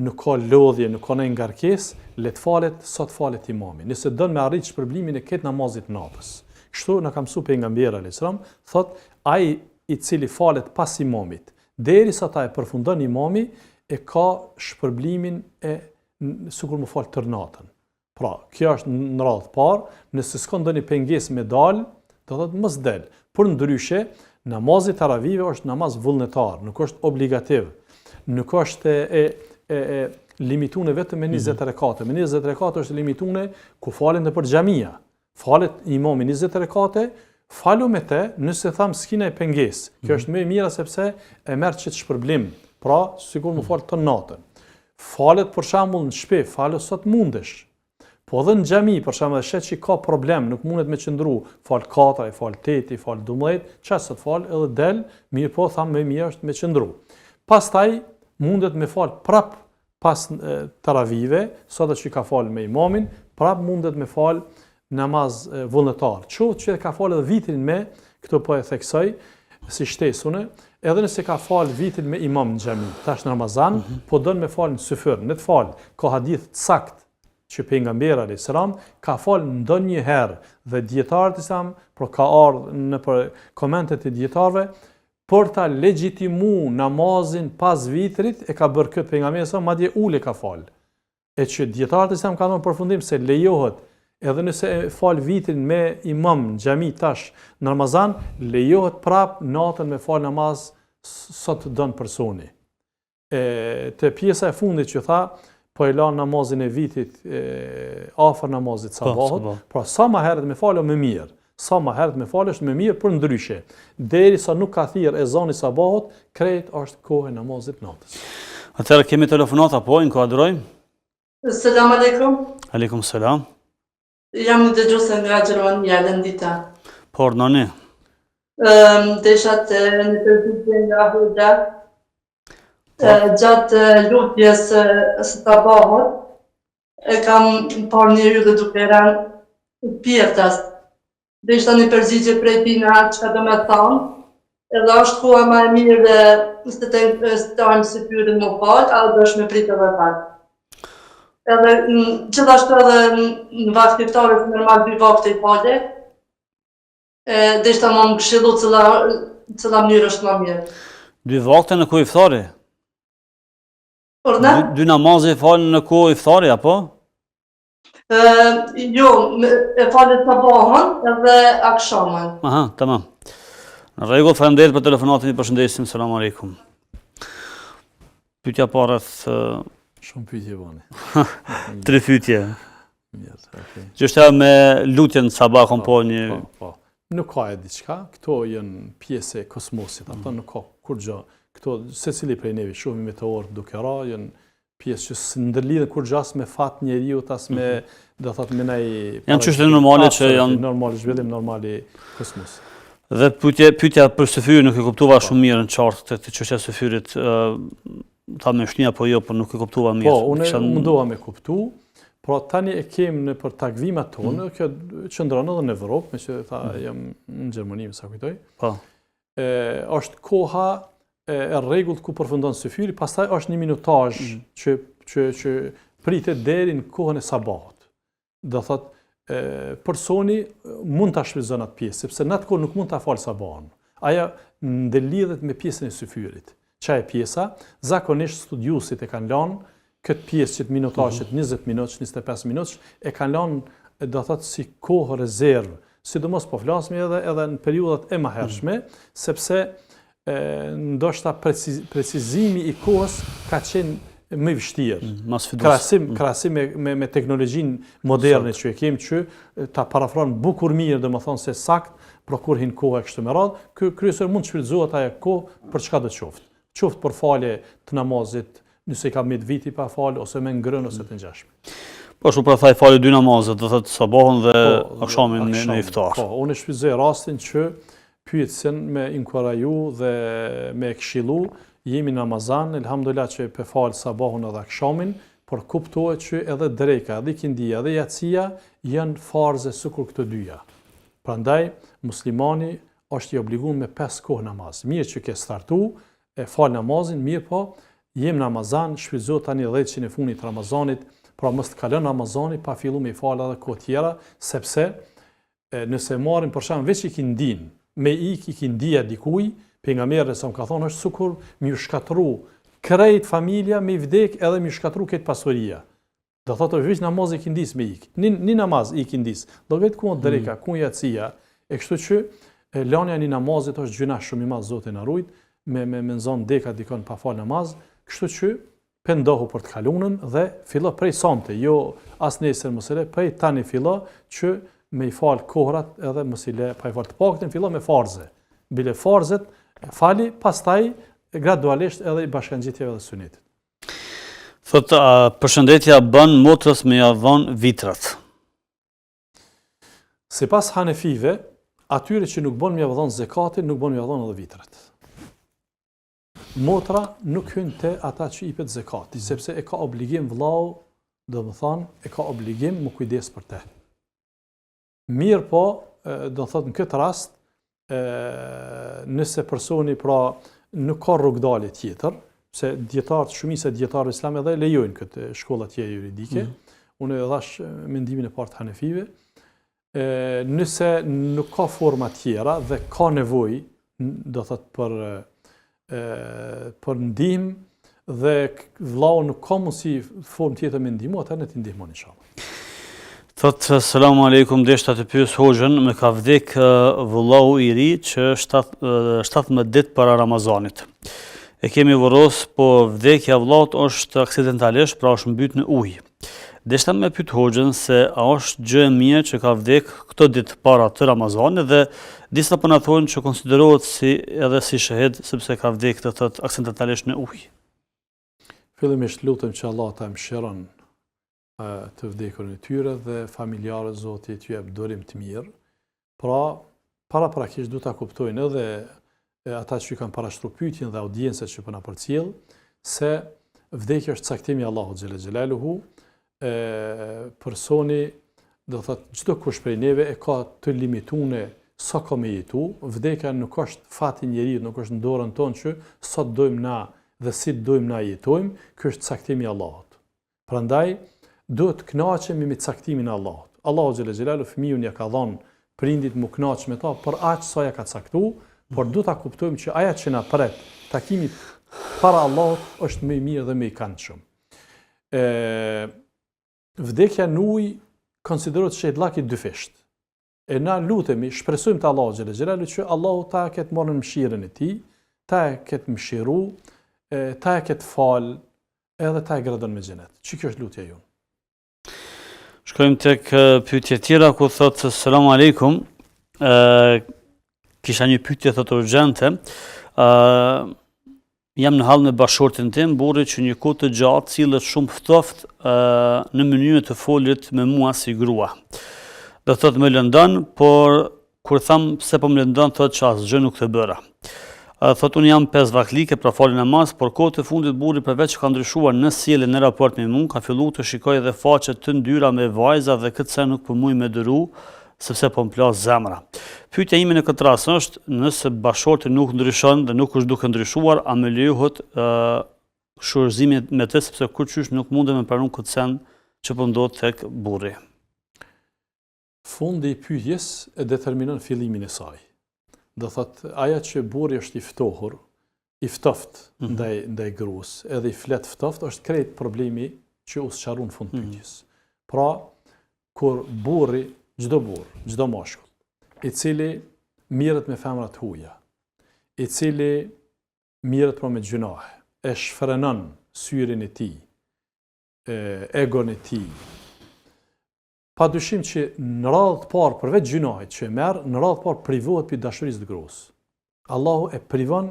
nuk ka lodhje, nuk ka ndonjë ngarkesë, le të falet sa të falet imami. Nëse don me arrit shpërblimin e këtë namazit natës. Kështu na ka mësuar pejgamberi alayhis salam, thot ai i cili falet pas imamit, derisa ta e përfundon imami, e ka shpërblimin e sikur më fal tër natën. Pra, kjo është në radhë parë, nëse s'ka ndonjë pengesë me dal, do thotë mos del. Por ndryshe, namazi taravive është namaz vullnetar, nuk është obligativ. Nuk është limituar vetëm me 20 rekate. Me 20 rekate është limituar ku falen nëpër xhamia. Falet imami 20 rekate, falu me te, nëse tham s'kina e pengesë. Kjo është më e mira sepse e merr çet shpërblim. Pra, sikur më fal të natën. Falet për shembull në shtëpi, falet sa të mundesh. Po edhe në xhami, për shembull, shet që ka problem, nuk mundet me qëndru, fal 4, fal 8, fal 12, çfarë të fal edhe del, mirë po tham më mirë është me qëndru. Pastaj mundet me fal prap pas taravive, sado që ka fal me imamin, prap mundet me fal namaz vullnetar. Qoftë që ka fal edhe vitrin me, këto po e theksoj si shtesune, edhe nëse ka fal vitin me imam në xhami, tash në Ramazan, po don me fal në syfër, në të fal, ka hadith sakt që pejgamberi alayhis salam ka fal ndonjëherë dhe dietarët islam, por ka ardhur në për komentet e dietarëve për ta legjitimu namazin pas vitrit, e ka bërë këtë pejgamberi sa madje ule ka fal. E që dietarët islam kanë thënë përfundim se lejohet edhe nëse e fal vitrin me imam në xhami tash në Ramazan, lejohet prap natën me fal namaz sa të don personi. Te pjesa e fundit që tha, po e la namazin e vitit afër namazit sabahut, pra sa më herët me falë më mirë. Sa më herët me falë është më mirë për ndryshe. Derisa nuk ka thirr ezani sabahut, krejt është kohë e namazit natës. Atëherë kemi telefonata, po inkuadrojmë. Selam aleikum. Aleikum selam. Jam në dëgjuese nga Gjermania, Lëndita. Por nani? Desha të në përgjigje nga Hoxha. Gjatë lutjes së sabahut, e kam parë një yll duke rënë pjetas. dhe ishte një përgjigje prej tina çka do me thonë, edhe është koha më e mirë dhe të tajmë si pyrin më falë, a do është me pritë edhe falë. Edhe gjithashtu edhe në vakti iftarit normal 2 vakte i falë, dhe ishte më këshillu cila mënyrë është më mirë. 2 vakte në kohë iftari? Por ne? 2 namazë i falë në kohë iftari, apo? Jo, e falet sabahën edhe akshamën. Aha, tamam. Në rregull, faleminderit për telefonatin, ju përshëndesim, selam aleikum. Pyetja para Shumë pyetje bani. 3 pyetje. Mirë, okay. Gjështja me lutjen sabah kom po një... Po. Nuk ka e diçka, këto janë pjesë e kosmosit, ato nuk ka kur gjë. Këto, secili prej neve, shohim meteorë duke ra, janë pjesë që së ndërlidhen kur gjë as me fat njeriut, as me, do thot, me nej... Janë çështje normale që janë... Normale, zhvillim normali kosmosit. Dhe pyetja për syfyrin nuk e kuptova shumë mirë në qartë të çështja e syfyrit, tha me shnia apo jo, por nuk e kuptova mirë. Po, unë mundova me kuptu, pra tani e kem në për takvimat tonë, kjo qëndron edhe në Evropë, me që tha jam në Gjermani, me sa kujtoj. Po. Është koha e rregullt ku përfundon syfyri, pastaj është një minutazh që pritet deri në kohën e sabahut. Do thot personi mund ta shfrytëzon atë pjesë, sepse në atë kohë nuk mund ta falë sabahun. Aja ndëlidhet me pjesën e syfyrit. Çaj pjesa, zakonisht studiuesit e kanë lënë këtë pjesë që të minutazhet 20 minutë, 25 minutë, e kanë lënë do thot si kohë rezervë, sidomos po flasim edhe në periudhat e mëhershme, sepse ndoshta precizimi i kohës ka qenë më i vështirë. Krahasim me teknologjinë moderne që e kemi që ta parafron bukur mirë, domethënë se sakt për kur hin koha kështu me radhë, kryesor mund të shfrytëzohet ajo kohë për çka do të qoftë. Qoftë për falje të namazit, nëse ka mjet viti pa falë ose me ngrënë ose të ngjashme. Po shumë pra thaj falë 2 namazet, do thotë sabahun dhe akshamin në iftar. Po, unë shfrytëzoj rastin që pyetsen me inkuraju dhe me këshillu, jemi në Ramazan, elhamdulillah që pe falë sabahun edhe akshamin, por kuptohet që edhe dreka, edhe ikindia, edhe yatsia janë farze sikur këto dyja. Prandaj muslimani është i obliguar me 5 kohë namaz. Mirë që ke startu, e fal namazin, mirë po, jem në Ramazan, shfrytëzo tani 10 e fundit Ramazanit, pra mos të kalon Ramazani pa fillu me fal edhe kohë tjera, sepse nëse marrim për shemb veç ikindin, me ikindia dikuj, pejgamberi sa më ka thonë është sikur më shkatru krejt familja me vdek edhe më shkatru këtë pasuria. Do thotë veç namazi i ikindis me ik. Një namaz i ikindis, do vetë ku dreka, ku yatsia, e kështu që lania e një namazit është gjëna shumë i madh, Zoti na ruaj, me nzon deka dikon pa fal namaz, kështu që pendohu për të kalunën dhe fillo prej sonte, jo as nesër mos e le, prej tani fillo që me i fal kohrat edhe mos i le pa i fal të paktën, fillo me farze. Bile farzet fali, pastaj gradualisht edhe i bashkangjitjeve dhe sunetit. Thot, përshëndetja bën motrës me ja dhon vitrat. Sipas hanefive, atyre që nuk bën me ja dhon zekatin, nuk bën me ja dhon edhe vitrat. Motra nuk hyn te ata që i pet zekati, sepse e ka obligim vllau, do të thonë, e ka obligim më kujdes për te. Mirë po, do të thotë në këtë rast, nëse personi pra nuk ka rrugdalje tjetër, se dietarët, shumica e dietarëve islam edhe lejojnë këtë shkolla tjetër juridike. Unë e dhash mendimin e parë të hanefive. Nëse nuk ka forma tjera dhe ka nevojë, do thotë për ndihmë dhe vllau nuk ka mundësi formë tjetër me ndihmu, atëherë ne t'i ndihmon inshallah. Thot, selamu alaikum, deshta të pyes hoxhën, me ka vdek vëllau i ri që 17 ditë para Ramazanit. E kemi vëros, po vdekja vëllaut është aksidentalisht, pra është mbyt në ujë. Deshta me pyet hoxhën se a është gjë e mirë që ka vdek këto ditë para të Ramazanit dhe disa po na thonë që konsiderohet edhe si shahid sepse ka vdek të thotë aksidentalisht në ujë. Fillimisht lutem që Allah ta mëshiron të vdekurën e tyre dhe familjarët Zoti t'ju jap durim të mirë. Pra, paraprakisht du ta kuptojnë edhe ata që kanë parashtruar pyetjen dhe audiencët që po na përcjell se vdekja është caktimi i Allahut xhela xhelaluhu. Personi do thotë çdo kush prej neve e ka të limituar sa ka me jetu, vdekja nuk është fati i njeriu, nuk është në dorën tonë që sa dojmë na dhe si dojmë na jetojmë, ky është caktimi i Allahut. Prandaj duhet të kënaqemi me caktimin e Allahut. Allahu xhela xhelalu fëmijën ja ka dhënë prindit mu kënaq me ta për aq sa ja ka caktuar, por duhet ta kuptojmë që aja që na pret, takimi para Allahut është më i mirë dhe më i këndshëm. Vdekja në ujë konsiderohet shejtllak i dyfisht. E na lutemi, shpresojmë te Allahu xhela xhelalu që Allahu ta ketë marrë mëshirën e tij, ta ketë mëshiru, ta ketë fal, edhe ta e gradon me xhenet. Kjo është lutja jonë. Shkojmë tek pyetje tjera ku thotë selam aleikum. Kisha një pyetje thotë urgjente. Jam në hall me bashortin tim, burri që një kohë të gjatë cilët shumë ftoft në mënyrë të folit me mua si grua. Do thotë më lëndon, por kur tham pse po më lëndon, thotë që asgjë nuk të bëra. Thotë unë jam 5 vaklike për falë namaz, por kohët e fundit burri përveç që ka ndryshuar në sjellje në raport me mua, ka filluar të shikoj edhe faqe të ndyra me vajza dhe këtë se nuk po muj me dëru, sepse po më plas zemra. Pyetja ime në këtë rast është, nëse bashorti nuk ndryshon dhe nuk është duke ndryshuar, a më lejohet shurëzimi me të, sepse kurrësh nuk mundem me pranuar këtë sen që po ndodh tek burri. Fundi i pyetjes e determinon fillimin e saj. Do thotë aja që burri është i ftohur, i ftoft ndaj gruas, edhe i flet ftoft, është krejt problemi që u sqarron fund pyetjes. Pra, kur burri, çdo burr, çdo mashkull, i cili mirret me femra të huaja, i cili mirret me gjunahe, e shfrenon syrin e tij, egon e tij, pa dyshim që në radhë të parë përveç gjunahit që e merr, në radhë të parë privohet për dashurisë të gruas. Allahu e privon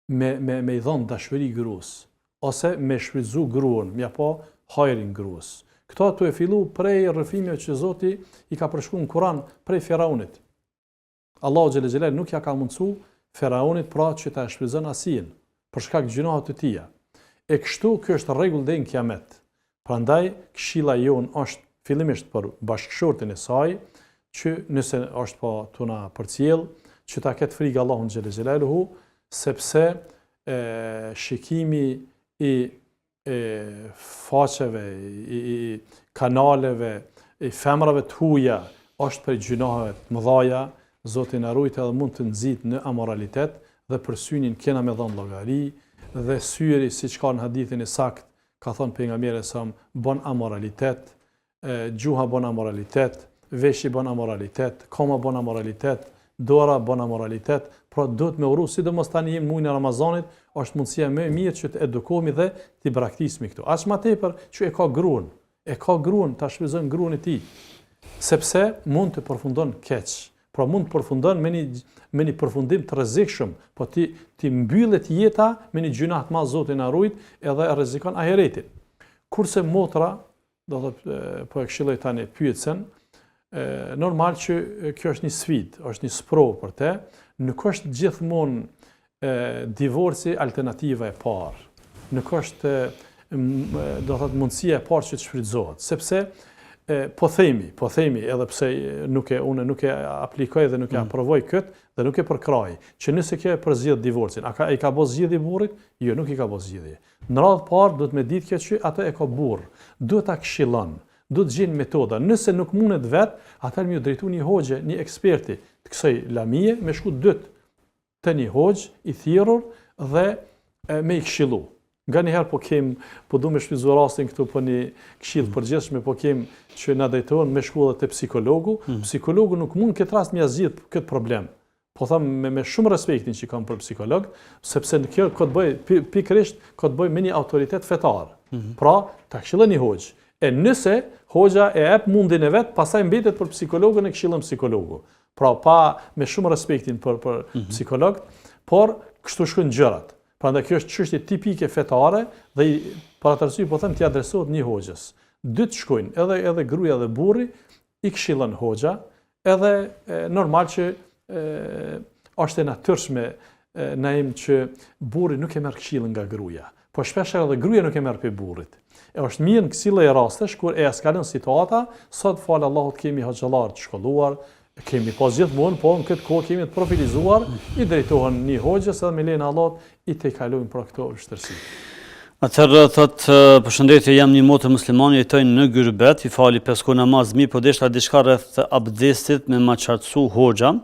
me i dhënë dashuri gruas, ose me shfrytzu gruan, mja pa hajrin gruas. Këto tu e fillu prej rrëfimeve që Zoti i ka përshkruar në Kur'an prej Firaunit. Allahu xhela xhelal nuk ja ka mundsu Firaunit pra që ta shfrytëzon asnjën për shkak të gjunahut të tij. E kështu kjo është rregull deri në Kiamet. Prandaj këshilla jon është fillimisht për bashkëshortin e saj, që nëse është po tuna përcjell, që ta ketë frikë Allahun xhela xhelaluhu, sepse shikimi i faqeve, i kanaleve, i femrave të huaja është për gjunaheve të mëdha. Zoti na ruajt edhe mund të nxit në amoralitet dhe për synin kena me dhënë llogari dhe syri siç ka në hadithin e sakt ka thënë pejgamberi sa bon amoralitet, gjuha bon amoralitet, veshi bon amoralitet, koma bon amoralitet, dora bon amoralitet, pra do të me uru, sidomos tani jemi muajin e Ramazanit, është mundësia më e mirë që të edukohemi dhe të braktismi këtu. Aq më tepër që e ka gruan, ta shfrytëzon gruan e tij, sepse mund të përfundon keq. Pra mund të përfundon me një përfundim të rrezikshëm, po ti mbyllet jeta me një gjunah të madh, Zoti na ruajt, edhe rrezikon ahiretin. Kurse motra, do thotë po e këshilloj tani pyetsen, normal që kjo është një sfidë, është një sprovë për te, nuk është gjithmonë divorci alternativa e parë. Nuk është do thotë mundësia e parë që të shfrytëzohet, sepse po themi edhe pse unë nuk e aplikoj dhe nuk e aprovoj këtë dhe nuk e përkraj, që nëse kjo e përzgjedh divorcin, i ka bë zgjedhje burrit? Jo, nuk i ka bë zgjedhje. Në radhë parë duhet me ditë kjo që ato e ka burr, duhet ta këshillon, duhet të gjenë metoda. Nëse nuk mundet vetë, atëherë më drejtu një hoxhe, një eksperti të kësaj lamie, me shku dyt të një hoxh i thirrur dhe me i këshillu. Nga njëherë po du me shfrytëzu rastin këtu për një këshillë përgjithshme, po kem që na drejtohen me shku edhe te psikologu. Psikologu nuk mund këtë rast m'ia zgjidh këtë problem. Po them me shumë respektin që kam për psikolog, sepse në kjo ka të bëj pikërisht ka të bëj me një autoritet fetar. Pra, ta këshillon një hoxh. E nëse hoxha e jep mundin e vet, pastaj mbetet për psikologun e këshillon psikologu. Pra, pa me shumë respektin për psikolog, por kështu shkojnë gjërat. Prandaj kjo është çështje tipike fetare dhe për atë arsye po them ti adresohet një hoxhës. Dy të shkojnë, edhe gruaja dhe burri i këshillon hoxha, edhe normal që është e natyrshme naim që burri nuk e merr këshillën nga gruaja, po shpesh edhe gruaja nuk e merr pe burrit. E është mirë në kësile e rastesh, kur e eskalon situata, sot falë Allahut kemi hoxhallar të shkolluar, kemi pas gjithmonë, po në këtë kohë kemi të profilizuar, i drejtohen një hoxhës edhe me lejen e Allahut i tejkalojnë për këto vështirësi. Atëherë thot, përshëndetje, jam një motër muslimane, jetoj në Gyrbet, i fali 5 kohë namaz, mi po deshta diçka rreth abdestit me ma qartësu hoxha.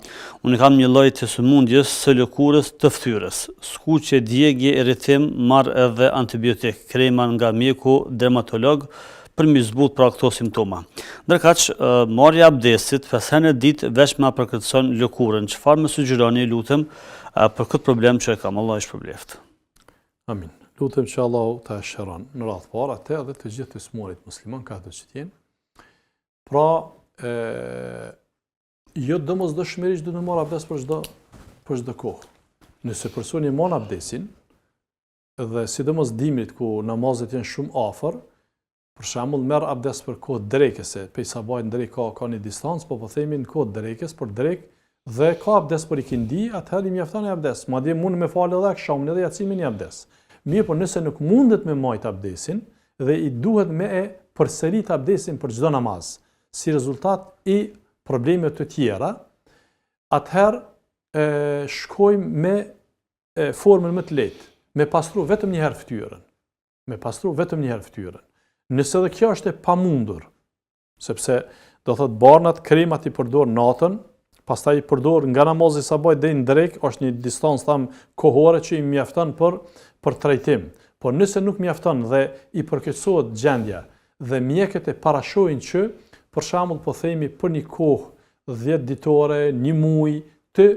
Unë kam një lloj të sëmundjes së lëkurës të fytyrës, skuqje, djegje, irritim, marr edhe antibiotik, krema nga mjeku dermatolog për mi zbut pra këto simptoma. Ndërkaq, marrja e abdestit 5 herë në ditë veç ma përkërcon lëkurën. Çfarë më sugjeroni, lutem, për këtë problem që e kam? Allah i shpërbleft. Amin. Lutem që Allahu ta shëron në radhë parë atë edhe të gjithë të smurit musliman ka të që tjenë. Pra, jo domosdoshmërisht do të marr abdes për çdo kohë. Nëse personi marr abdesin dhe sidomos dimrit ku namazet janë shumë afër, për shembull merr abdes për kohë drekëse, pej sabahit në drekë ka një distancë, po themi në kohë drekës për drekë dhe ka abdes për ikindi, atëherë i mjafton abdes. Madje mund me falë edhe akşamën edhe yacimin e abdes. Mirë, por nëse nuk mundet me majt abdesin dhe i duhet me e përsërit abdesin për çdo namaz, si rezultat i problemeve të tjera, atëherë shkojmë me formën më të lehtë, me pastru vetëm një herë fytyrën. Me pastru vetëm një herë fytyrën. Nëse edhe kjo është e pamundur, sepse do thot barnat kremat i përdor natën, pastaj i përdor nga namazi sabahit deri në drekë, është një distancë tham kohore që i mjafton për trajtim. Por nëse nuk mjafton dhe i përkeqësohet gjendja dhe mjekët e parashojnë që, për shembull po themi për një kohë 10 ditore, një muaj, të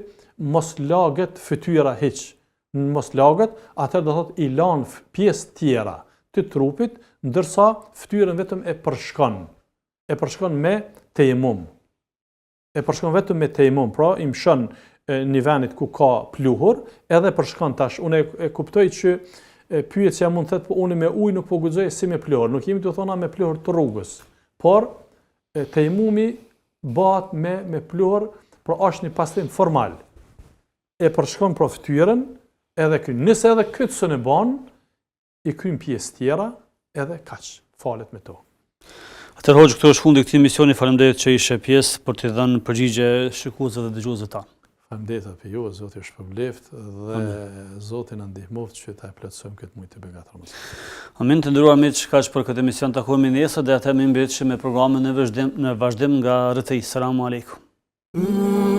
mos lagët fytyra hiç. Mos lagët, atëherë do thotë i lan pjesë tjera të trupit, ndërsa fytyrën vetëm e përshkon. E përshkon me tejemum. E përshkon vetëm me tejemum, pra i mshon një venit ku ka pluhur, edhe përshkon tash. Unë e kuptoj që pyetja mund të thotë, po unë me ujë nuk po guxoj si me pluhur. Nuk jemi të thona me pluhur të rrugës. Por tejemumi bëhet me pluhur, por është një pastrim formal. E përshkon pra fytyrën, edhe ky. Nëse edhe këtë s'e bën, i krym pjesë tjera, edhe kaq. Falet me to. Atëherë hoxh, këtu është fundi i këtij misioni. Faleminderit që ishe pjesë për të dhënë përgjigje shikuesve dhe dëgjuesve tanë. Faleminderit për ju, Zoti ju shpërbleft dhe Zoti na ndihmoft që ta plotësojmë këtë muaj të begatur mos. Amin. Të nderuar miq, kaq për këtë emision, takohemi nesër dhe atë më mbetshëm me programin në vazhdim nga RTI. Selamun alejkum.